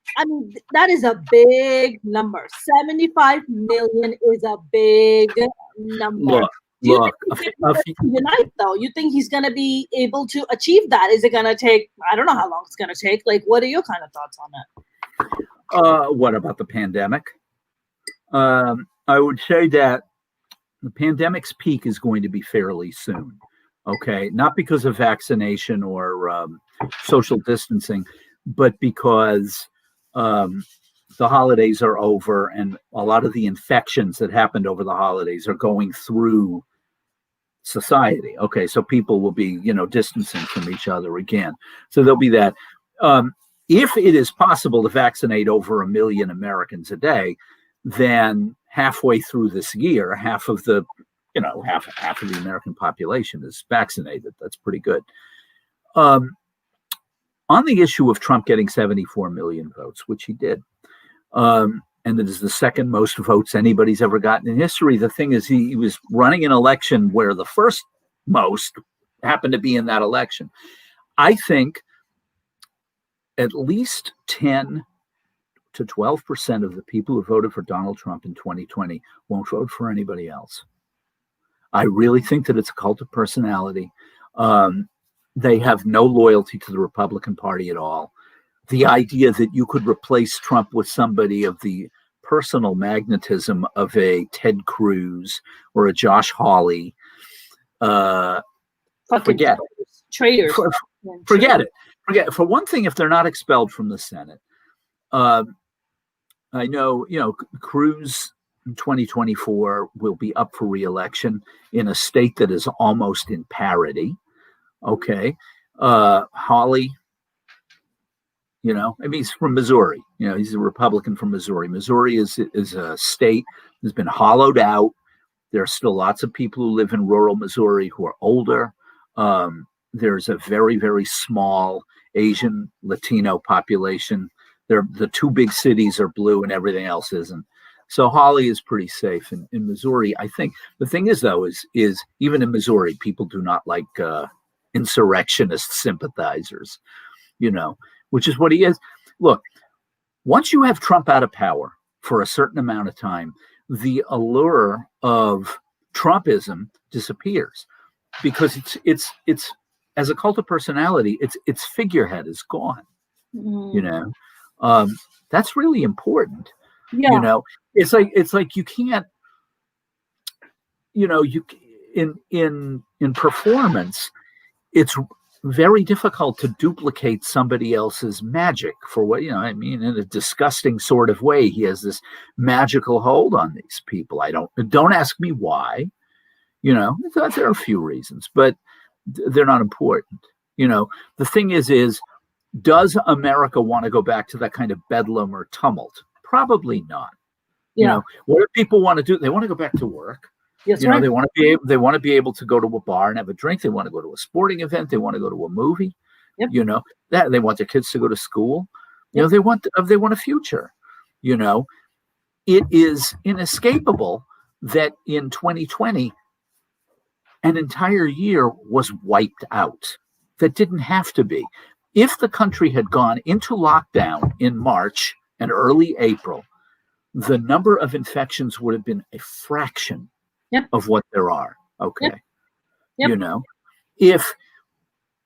A: that is a big number. 75 million is a big number.
B: Look,
A: tonight, though, you think he's going to be able to achieve that? Is it going to take, I don't know how long it's going to take. Like, what are your kind of thoughts on that?
B: What about the pandemic? I would say that the pandemic's peak is going to be fairly soon. Okay. Not because of vaccination or social distancing, but because the holidays are over and a lot of the infections that happened over the holidays are going through society. Okay, so people will be, distancing from each other again. So there'll be that. If it is possible to vaccinate over 1 million Americans a day, then halfway through this year, half of the American population is vaccinated. That's pretty good. On the issue of Trump getting 74 million votes, which he did, and it is the second most votes anybody's ever gotten in history. The thing is, he was running an election where the first most happened to be in that election. I think at least 10 to 12% of the people who voted for Donald Trump in 2020 won't vote for anybody else. I really think that it's a cult of personality. They have no loyalty to the Republican Party at all. The idea that you could replace Trump with somebody of the personal magnetism of a Ted Cruz or a Josh Hawley, forget it.
A: Traitors.
B: Forget it. For one thing, if they're not expelled from the Senate, I know, Cruz in 2024 will be up for re-election in a state that is almost in parity. Okay. Hawley, he's from Missouri. He's a Republican from Missouri. Missouri is a state that's been hollowed out. There are still lots of people who live in rural Missouri who are older. There's a very, very small Asian Latino population. The two big cities are blue and everything else isn't. So Hawley is pretty safe in Missouri. I think the thing is, though, is even in Missouri, people do not like insurrectionist sympathizers, which is what he is. Look, once you have Trump out of power for a certain amount of time, the allure of Trumpism disappears because it's as a cult of personality, its figurehead is gone. That's really important.
A: Yeah.
B: It's like you can't, you in performance, it's very difficult to duplicate somebody else's magic for what, in a disgusting sort of way. He has this magical hold on these people. Don't ask me why, there are a few reasons, but they're not important. The thing is, does America want to go back to that kind of bedlam or tumult? Probably not.
A: Yeah.
B: What do people want to do? They want to go back to work.
A: Yes,
B: they want to be able to go to a bar and have a drink. They want to go to a sporting event. They want to go to a movie.
A: Yep.
B: That they want their kids to go to school.
A: Yep.
B: They want a future. It is inescapable that in 2020, an entire year was wiped out. That didn't have to be. If the country had gone into lockdown in March and early April, the number of infections would have been a fraction of what there are. Okay. Yep.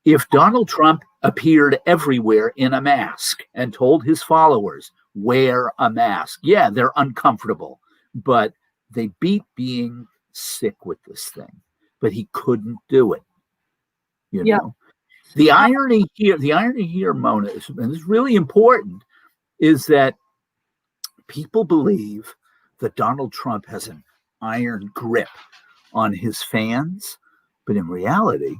B: If Donald Trump appeared everywhere in a mask and told his followers, wear a mask. Yeah, they're uncomfortable, but they beat being sick with this thing. But he couldn't do it. The irony here, Mona, and it's really important. is that people believe that Donald Trump has an iron grip on his fans, but in reality,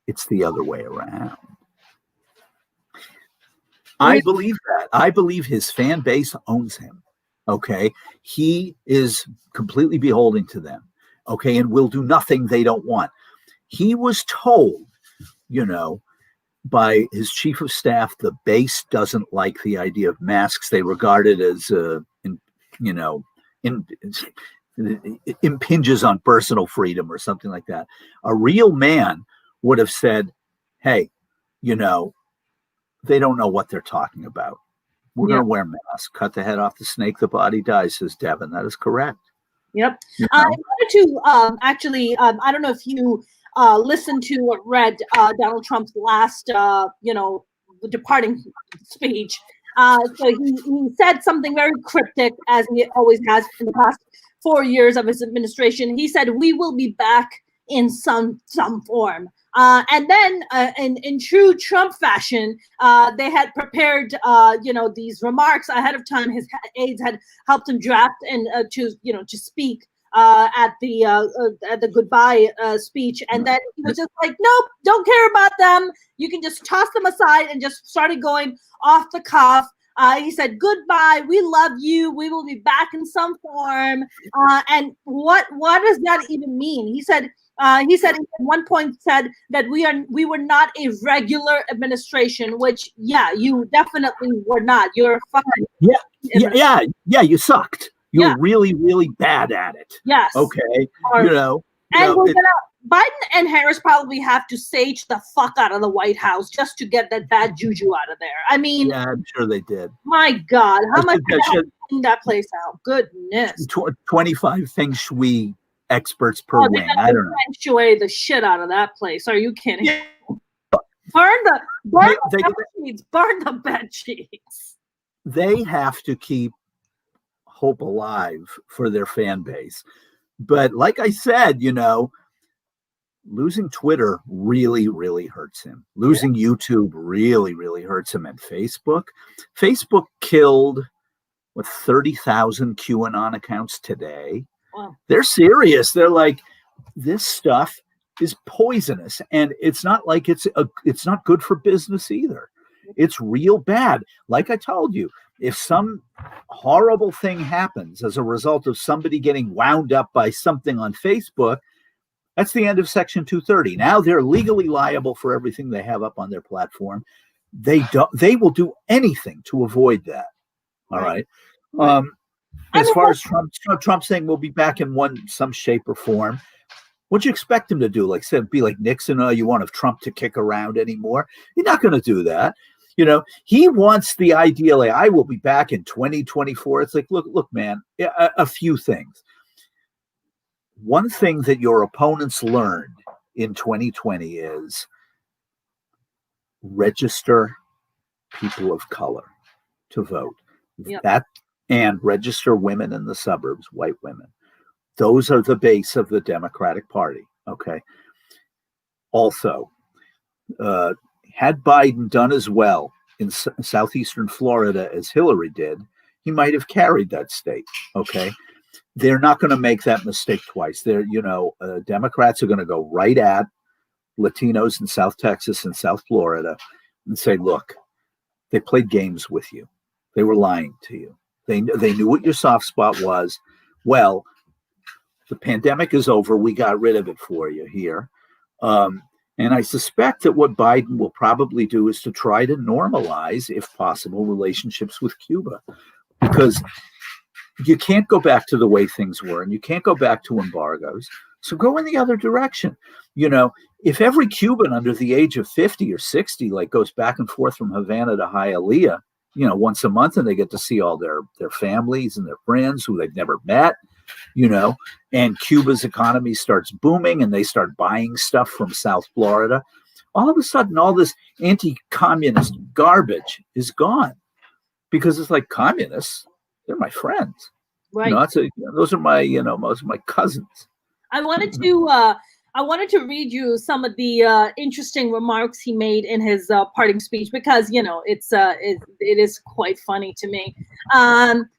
B: it's the other way around. I believe that. I believe his fan base owns him. Okay. He is completely beholden to them. Okay. And will do nothing they don't want. He was told, by his chief of staff, the base doesn't like the idea of masks. They regard it as, impinges on personal freedom or something like that. A real man would have said, hey, they don't know what they're talking about. We're going to wear masks. Cut the head off the snake, the body dies, says Devin. That is correct.
A: Yep. I wanted to actually, I don't know if you listened to or read Donald Trump's last, departing speech. So he said something very cryptic, as he always has in the past 4 years of his administration. He said, "We will be back in some form." And then, in true Trump fashion, they had prepared, these remarks ahead of time. His aides had helped him draft and to speak at the goodbye speech. And then he was just like, "Nope, don't care about them. You can just toss them aside," and just started going off the cuff. He said, "Goodbye. We love you. We will be back in some form." And what does that even mean? He said at one point said that we were not a regular administration, which you definitely were not. You're fucking
B: you sucked. You're really, really bad at it.
A: Yes.
B: Okay.
A: Biden and Harris probably have to sage the fuck out of the White House just to get that bad juju out of there. I mean,
B: yeah, I'm sure they did.
A: My God, how much did that place out? Goodness.
B: 25 feng shui experts per wing. I don't know.
A: Feng shui the shit out of that place. Are you kidding? Yeah. Burn the bed sheets.
B: They have to keep hope alive for their fan base. But like I said, losing Twitter really, really hurts him. Losing YouTube really, really hurts him. And Facebook killed 30,000 QAnon accounts today.
A: Wow.
B: They're serious. They're like, this stuff is poisonous, and it's not like it's not good for business either. It's real bad. Like I told you, if some horrible thing happens as a result of somebody getting wound up by something on Facebook, that's the end of Section 230. Now they're legally liable for everything they have up on their platform. They will do anything to avoid that. All right. As far as Trump saying we'll be back in some shape or form, what'd you expect him to do? Like said, be like Nixon? You want Trump to kick around anymore? You're not going to do that. He wants the idea like I will be back in 2024. It's like, look, man, a few things. One thing that your opponents learned in 2020 is register people of color to vote.
A: Yep.
B: That and register women in the suburbs, white women. Those are the base of the Democratic Party. Okay. Also, had Biden done as well in southeastern Florida as Hillary did, he might have carried that state. Okay. They're not going to make that mistake twice. Democrats are going to go right at Latinos in South Texas and South Florida and say, look, they played games with you. They were lying to you. They knew what your soft spot was. Well, the pandemic is over. We got rid of it for you here. And I suspect that what Biden will probably do is to try to normalize, if possible, relationships with Cuba, because you can't go back to the way things were, and you can't go back to embargoes. So go in the other direction. If every Cuban under the age of 50 or 60 goes back and forth from Havana to Hialeah, once a month, and they get to see all their families and their friends who they've never met, and Cuba's economy starts booming and they start buying stuff from South Florida, all of a sudden all this anti-communist garbage is gone, because it's like, communists, they're my friends.
A: Right.
B: Those are my cousins.
A: I wanted to I wanted to read you some of the interesting remarks he made in his parting speech because it is quite funny to me.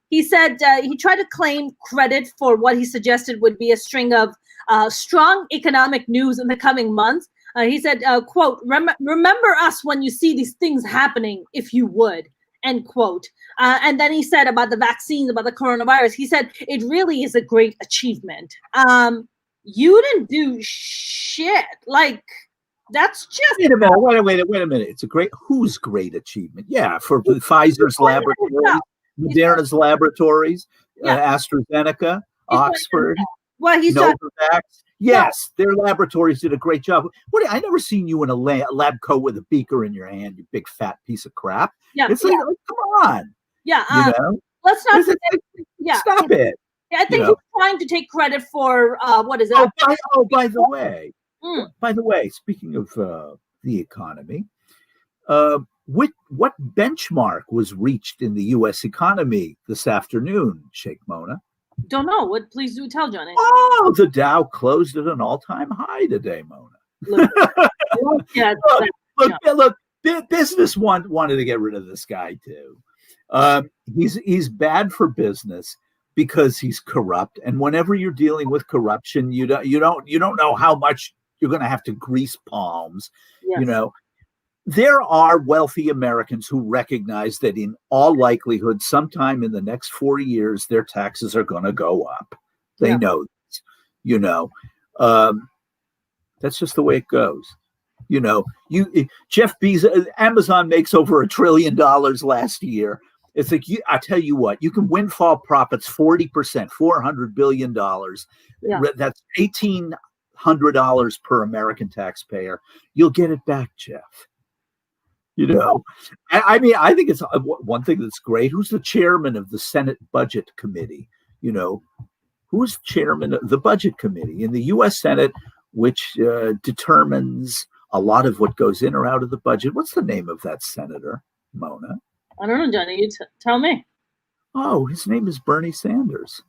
A: He said he tried to claim credit for what he suggested would be a string of strong economic news in the coming months. He said, "quote Remember us when you see these things happening, if you would." End quote. And then he said about the vaccines, about the coronavirus. He said it really is a great achievement. You didn't do shit. Like, that's just
B: Wait a minute. It's a whose great achievement? Yeah, for Pfizer's laboratories, Moderna's laboratories, AstraZeneca, Oxford, Novavax. Yes, their laboratories did a great job. I never seen you in a lab coat with a beaker in your hand, you big fat piece of crap. It's like, come on.
A: Let's not
B: stop it.
A: I think he's trying to take credit for what is it?
B: By the way, speaking of the economy, what benchmark was reached in the U.S. economy this afternoon, Sheikh Mona?
A: Don't know. What? Please do tell, Johnny.
B: Oh, the Dow closed at an all-time high today, Mona. Look, business wanted to get rid of this guy too. He's bad for business because he's corrupt, and whenever you're dealing with corruption, you don't know how much you're going to have to grease palms.
A: Yes.
B: There are wealthy Americans who recognize that in all likelihood, sometime in the next 4 years, their taxes are going to go up. They know this. That's just the way it goes. Jeff Bezos, Amazon makes over $1 trillion last year. It's like, I tell you what, you can windfall profits 40%, $400 billion. That's $1,800 per American taxpayer. You'll get it back, Jeff. I think it's one thing that's great. Who's the chairman of the Senate Budget Committee? Who's chairman of the Budget Committee in the U.S. Senate, which determines a lot of what goes in or out of the budget? What's the name of that senator, Mona?
A: I don't know, Johnny. You tell me.
B: Oh, his name is Bernie Sanders.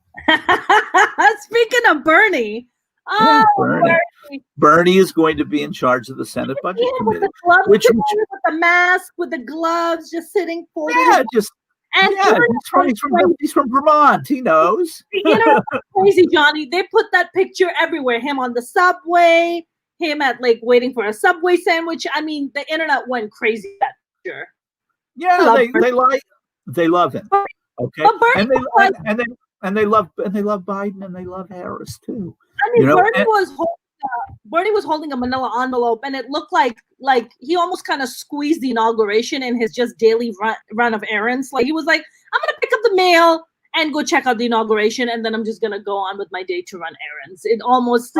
A: Speaking of Bernie.
B: Bernie is going to be in charge of the Senate Budget Committee.
A: With the mask, with the gloves, just sitting for
B: he's from Vermont. He knows.
A: Crazy, Johnny. They put that picture everywhere. Him on the subway, him at waiting for a Subway sandwich. I mean, the internet went crazy that picture.
B: Yeah, they love him. Okay, and they love Biden, and they love Harris too.
A: I mean, Bernie was holding a manila envelope, and it looked like he almost kind of squeezed the inauguration in his just daily run of errands. Like, he was like, I'm gonna pick up the mail and go check out the inauguration, and then I'm just gonna go on with my day to run errands. It almost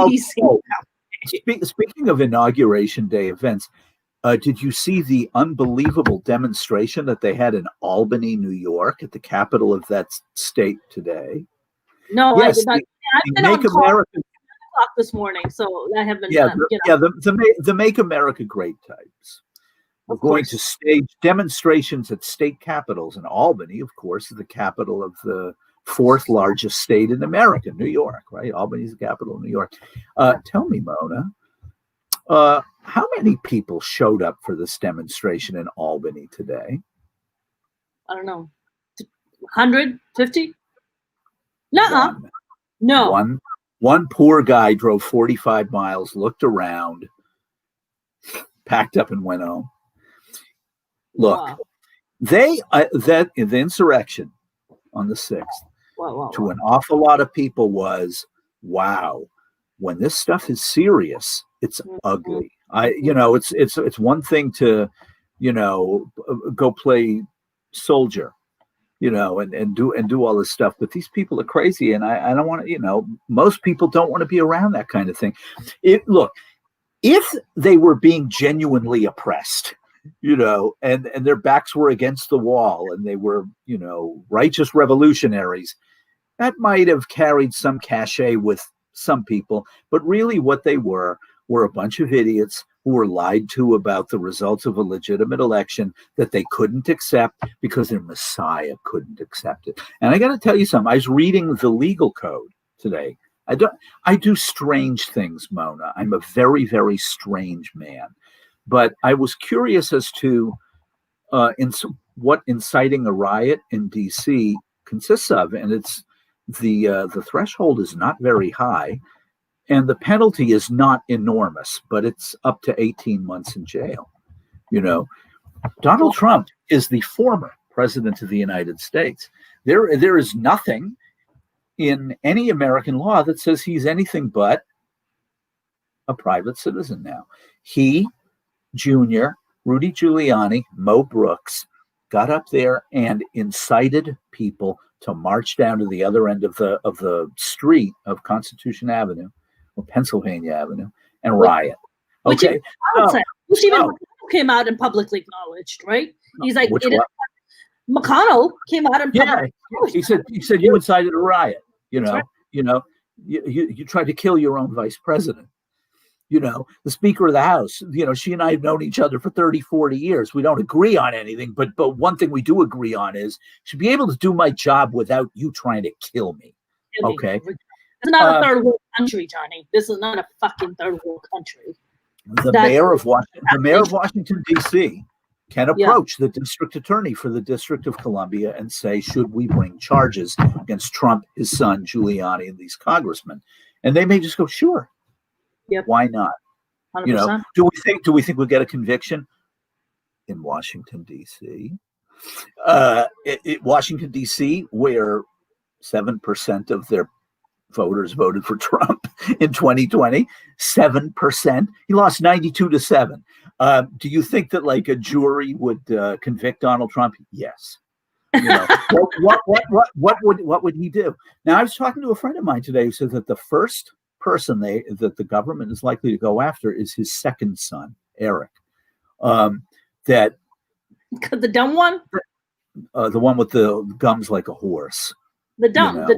B: Speaking of Inauguration Day events, did you see the unbelievable demonstration that they had in Albany, New York, at the capital of that state today?
A: No,
B: yes,
A: I did not. I've been on America this morning, so I have been.
B: The Make America Great types. We're going to stage demonstrations at state capitals, and Albany, of course, is the capital of the fourth largest state in America, New York, right? Albany is the capital of New York. Tell me, Mona, how many people showed up for this demonstration in Albany today?
A: I don't know. 150? Nuh-uh. No.
B: One poor guy drove 45 miles, looked around, packed up and went home. Look, the insurrection on the 6th to an awful lot of people was, wow, when this stuff is serious, it's ugly. It's one thing to, go play soldier, and do all this stuff, but these people are crazy, and I don't want to, most people don't want to be around that kind of thing. Look, if they were being genuinely oppressed, and their backs were against the wall, and they were, righteous revolutionaries, that might have carried some cachet with some people, but really what they were a bunch of idiots who were lied to about the results of a legitimate election that they couldn't accept because their Messiah couldn't accept it. And I got to tell you something. I was reading the legal code today, I do strange things, Mona. I'm a very, very strange man. But I was curious as to what inciting a riot in D.C. consists of, and it's the threshold is not very high, and the penalty is not enormous, but it's up to 18 months in jail. You know, Donald Trump is the former president of the United States. There is nothing in any American law that says he's anything but a private citizen now. He, Junior, Rudy Giuliani, Mo Brooks got up there and incited people to march down to the other end of the street of Constitution Avenue or Pennsylvania Avenue and riot. Okay,
A: which even came out and publicly acknowledged, right? He's like, McConnell came out and
B: he said you incited a riot. You you tried to kill your own vice president. The Speaker of the House, she and I have known each other for 30, 40 years. We don't agree on anything, but one thing we do agree on is I should be able to do my job without you trying to kill me. Okay.
A: It's not a third world country, Johnny. This is not a fucking third world country.
B: The mayor of Washington, D.C. can approach the district attorney for the District of Columbia and say, should we bring charges against Trump, his son, Giuliani, and these congressmen? And they may just go, sure.
A: Yep.
B: Why not?
A: 100%.
B: Do we think we'll get a conviction in Washington, D.C.? Washington, D.C., where 7% of their voters voted for Trump in 2020, 7%. He lost 92-7. Do you think that like a jury would convict Donald Trump? Yes. What would he do? Now, I was talking to a friend of mine today who said that the first person that the government is likely to go after is his second son, Eric. That
A: the dumb one,
B: the one with the gums like a horse.
A: The dumb one.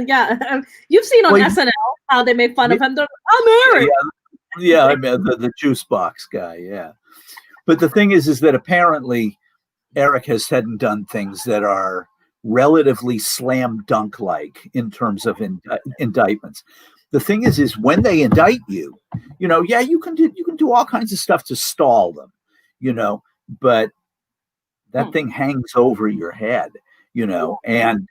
A: Yeah, you've seen on SNL how they make fun of him. I'm Eric.
B: Yeah, I mean the juice box guy. Yeah, but the thing is that apparently Eric has said and done things that are relatively slam dunk like in terms of indictments. The thing is when they indict you, you can do all kinds of stuff to stall them, but that thing hangs over your head, and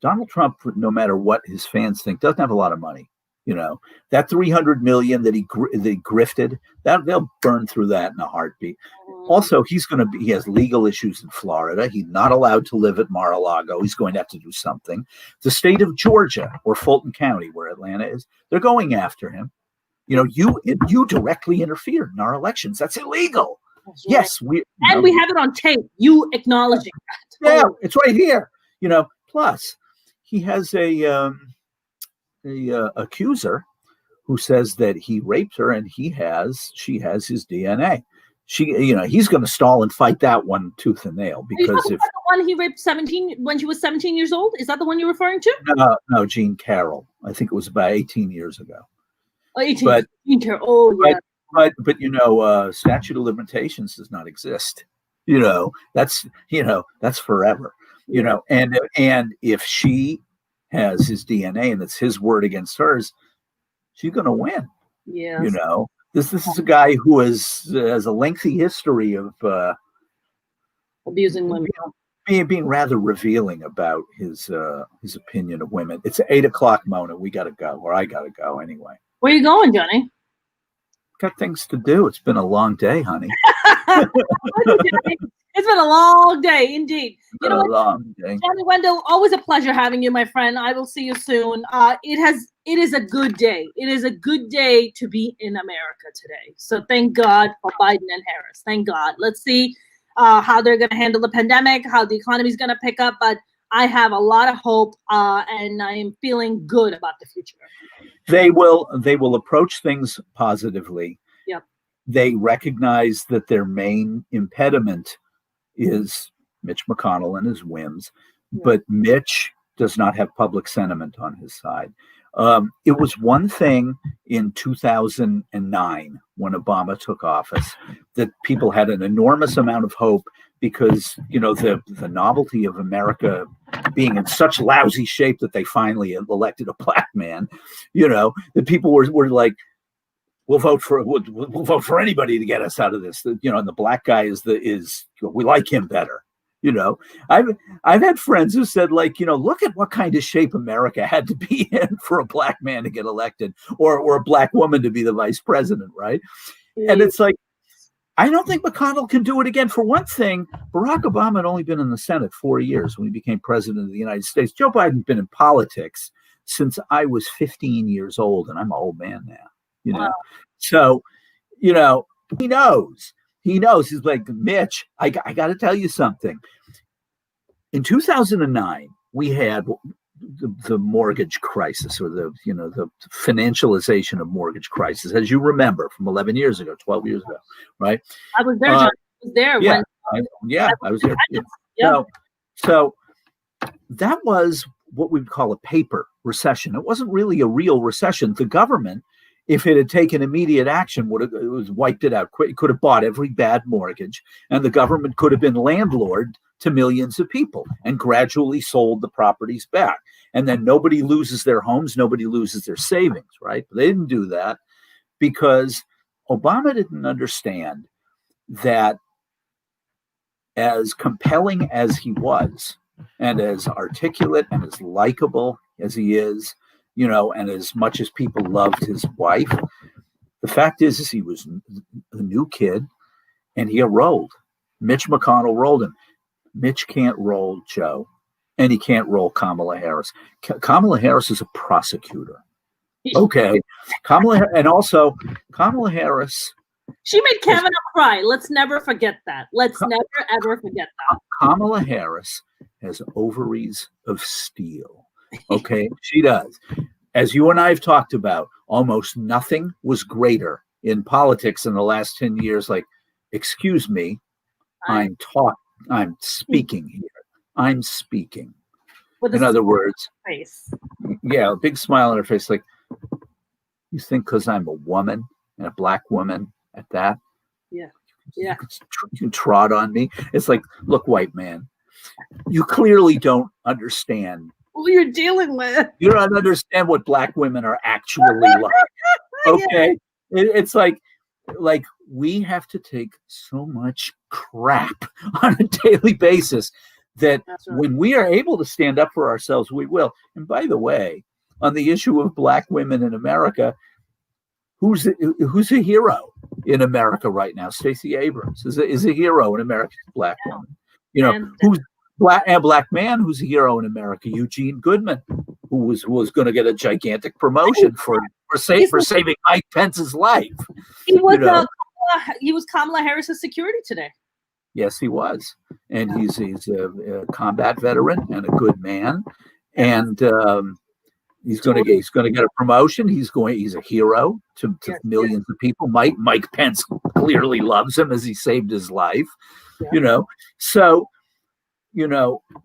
B: Donald Trump, no matter what his fans think, doesn't have a lot of money. That $300 million that he grifted, that they'll burn through that in a heartbeat. Also, he has legal issues in Florida. He's not allowed to live at Mar-a-Lago. He's going to have to do something. The state of Georgia or Fulton County, where Atlanta is, they're going after him. You directly interfered in our elections. That's illegal. That's right. Yes, we have
A: it on tape. You acknowledging that?
B: Yeah, it's right here. Plus he has a accuser who says that he raped her and she has his DNA. He's going to stall and fight that one tooth and nail because
A: if the one he raped when she was 17 years old, is that the one you're referring to?
B: No, Jean Carroll. I think it was about 18 years ago.
A: 18. But, Jean Carroll. Oh yeah.
B: But statute of limitations does not exist. That's forever. And if she has his DNA and it's his word against hers, she's going to win.
A: Yeah.
B: This is a guy who has a lengthy history of
A: abusing women,
B: being rather revealing about his opinion of women. It's 8:00, Mona. We got to go, or I got to go anyway.
A: Where are you going, Johnny?
B: Got things to do. It's been a long day, honey.
A: It's been a long day, indeed.
B: A long day.
A: Johnny Wendell, always a pleasure having you, my friend. I will see you soon. It is a good day. It is a good day to be in America today. So thank God for Biden and Harris. Thank God. Let's see how they're going to handle the pandemic, how the economy is going to pick up. But I have a lot of hope, and I am feeling good about the future.
B: They will approach things positively.
A: Yep.
B: They recognize that their main impediment is Mitch McConnell and his whims, but Mitch does not have public sentiment on his side. It was one thing in 2009 when Obama took office that people had an enormous amount of hope because the novelty of America being in such lousy shape that they finally elected a black man, the people were like, we'll vote for anybody to get us out of this. And the black guy is we like him better. I've had friends who said, like, look at what kind of shape America had to be in for a black man to get elected, or a black woman to be the vice president, right? And it's like, I don't think McConnell can do it again. For one thing, Barack Obama had only been in the Senate 4 years when he became president of the United States. Joe Biden's been in politics since I was 15 years old, and I'm an old man now,
A: Wow.
B: So, he knows. He's like, Mitch, I got to tell you something. In 2009, we had the mortgage crisis, or the financialization of mortgage crisis, as you remember, from 11 years ago, 12 years ago, right?
A: I was there, John. I was there.
B: Yeah, I was there. Yeah. So that was what we'd call a paper recession. It wasn't really a real recession. The government, if it had taken immediate action, would have wiped it out quick. It could have bought every bad mortgage, and the government could have been landlord to millions of people and gradually sold the properties back. And then nobody loses their homes, nobody loses their savings, right? But they didn't do that because Obama didn't understand that, as compelling as he was, and as articulate and as likable as he is, and as much as people loved his wife, the fact is he was a new kid, and he rolled. Mitch McConnell rolled him. Mitch can't roll Joe, and he can't roll Kamala Harris. Kamala Harris is a prosecutor. Okay. Kamala Harris.
A: She made Kavanaugh cry. Let's never forget that. Let's never, ever forget that.
B: Kamala Harris has ovaries of steel. Okay. She does. As you and I have talked about, almost nothing was greater in politics in the last 10 years. Like, excuse me, I'm speaking here. I'm speaking. In other words,
A: face.
B: Yeah, a big smile on her face. Like, you think because I'm a woman, and a black woman at that?
A: Yeah.
B: You trod on me. It's like, look, white man, you clearly don't understand
A: who you're dealing with.
B: You don't understand what black women are actually like. Okay. Yeah. It's like we have to take so much crap on a daily basis that when we are able to stand up for ourselves, we will. And by the way, on the issue of black women in America, who's a hero in America right now? Stacey Abrams is a hero in America, black woman. Who's a black man who's a hero in America? Eugene Goodman, who was going to get a gigantic promotion for saving Mike Pence's life.
A: He was Kamala Harris's security today.
B: Yes, he was, and he's a combat veteran and a good man, and he's going to get a promotion. He's a hero to millions of people. Mike Pence clearly loves him as he saved his life. Yeah. So.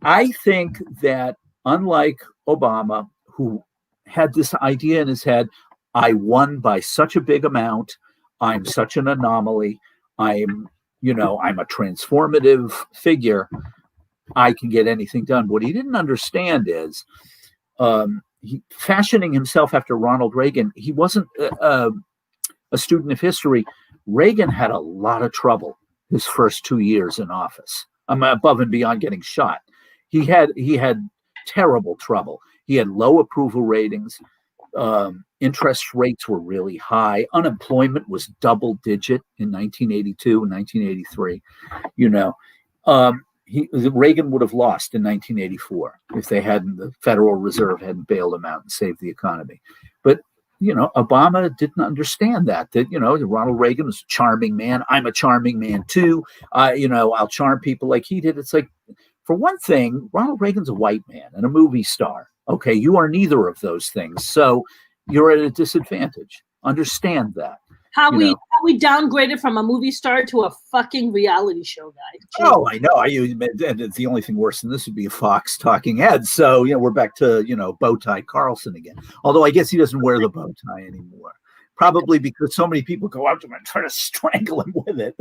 B: I think that unlike Obama, who had this idea in his head, I won by such a big amount, I'm such an anomaly, I'm a transformative figure, I can get anything done. What he didn't understand is, fashioning himself after Ronald Reagan, he wasn't a student of history. Reagan had a lot of trouble his first 2 years in office. Above and beyond getting shot. He had terrible trouble. He had low approval ratings. Interest rates were really high. Unemployment was double digit in 1982 and 1983. Reagan would have lost in 1984 if the Federal Reserve hadn't bailed him out and saved the economy. But Obama didn't understand that Ronald Reagan was a charming man. I'm a charming man too. I'll charm people like he did. It's like, for one thing, Ronald Reagan's a white man and a movie star. Okay, you are neither of those things. So you're at a disadvantage. Understand that.
A: How we downgraded from a movie star to a fucking reality show guy.
B: Oh, I know. And the only thing worse than this would be a Fox talking head. So, we're back to, Bowtie Carlson again. Although I guess he doesn't wear the bow tie anymore. Probably because so many people go up to him and try to strangle him with it.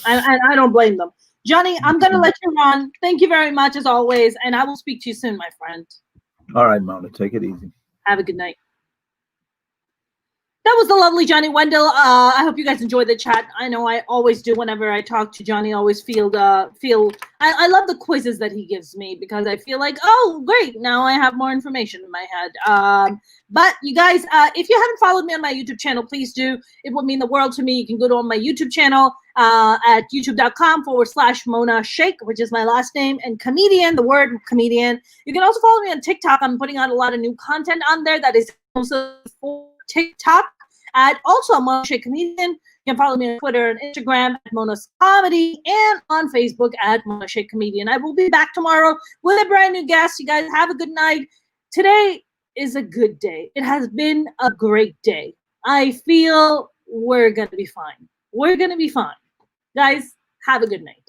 A: I don't blame them. Johnny, I'm going to let you run. Thank you very much, as always, and I will speak to you soon, my friend.
B: All right, Mona, take it easy.
A: Have a good night. That was the lovely Johnny Wendell. I hope you guys enjoyed the chat. I know I always do whenever I talk to Johnny. I always feel I love the quizzes that he gives me because I feel like, oh, great, now I have more information in my head. But you guys, if you haven't followed me on my YouTube channel, please do. It would mean the world to me. You can go to my YouTube channel at youtube.com/Mona Sheikh, which is my last name, and comedian, the word comedian. You can also follow me on TikTok. I'm putting out a lot of new content on there that is also for TikTok. Also, Mona Sheikh Comedian. You can follow me on Twitter and Instagram at Mona's Comedy and on Facebook at Mona Sheikh Comedian. I will be back tomorrow with a brand new guest. You guys have a good night. Today is a good day. It has been a great day. I feel we're going to be fine. We're going to be fine. Guys, have a good night.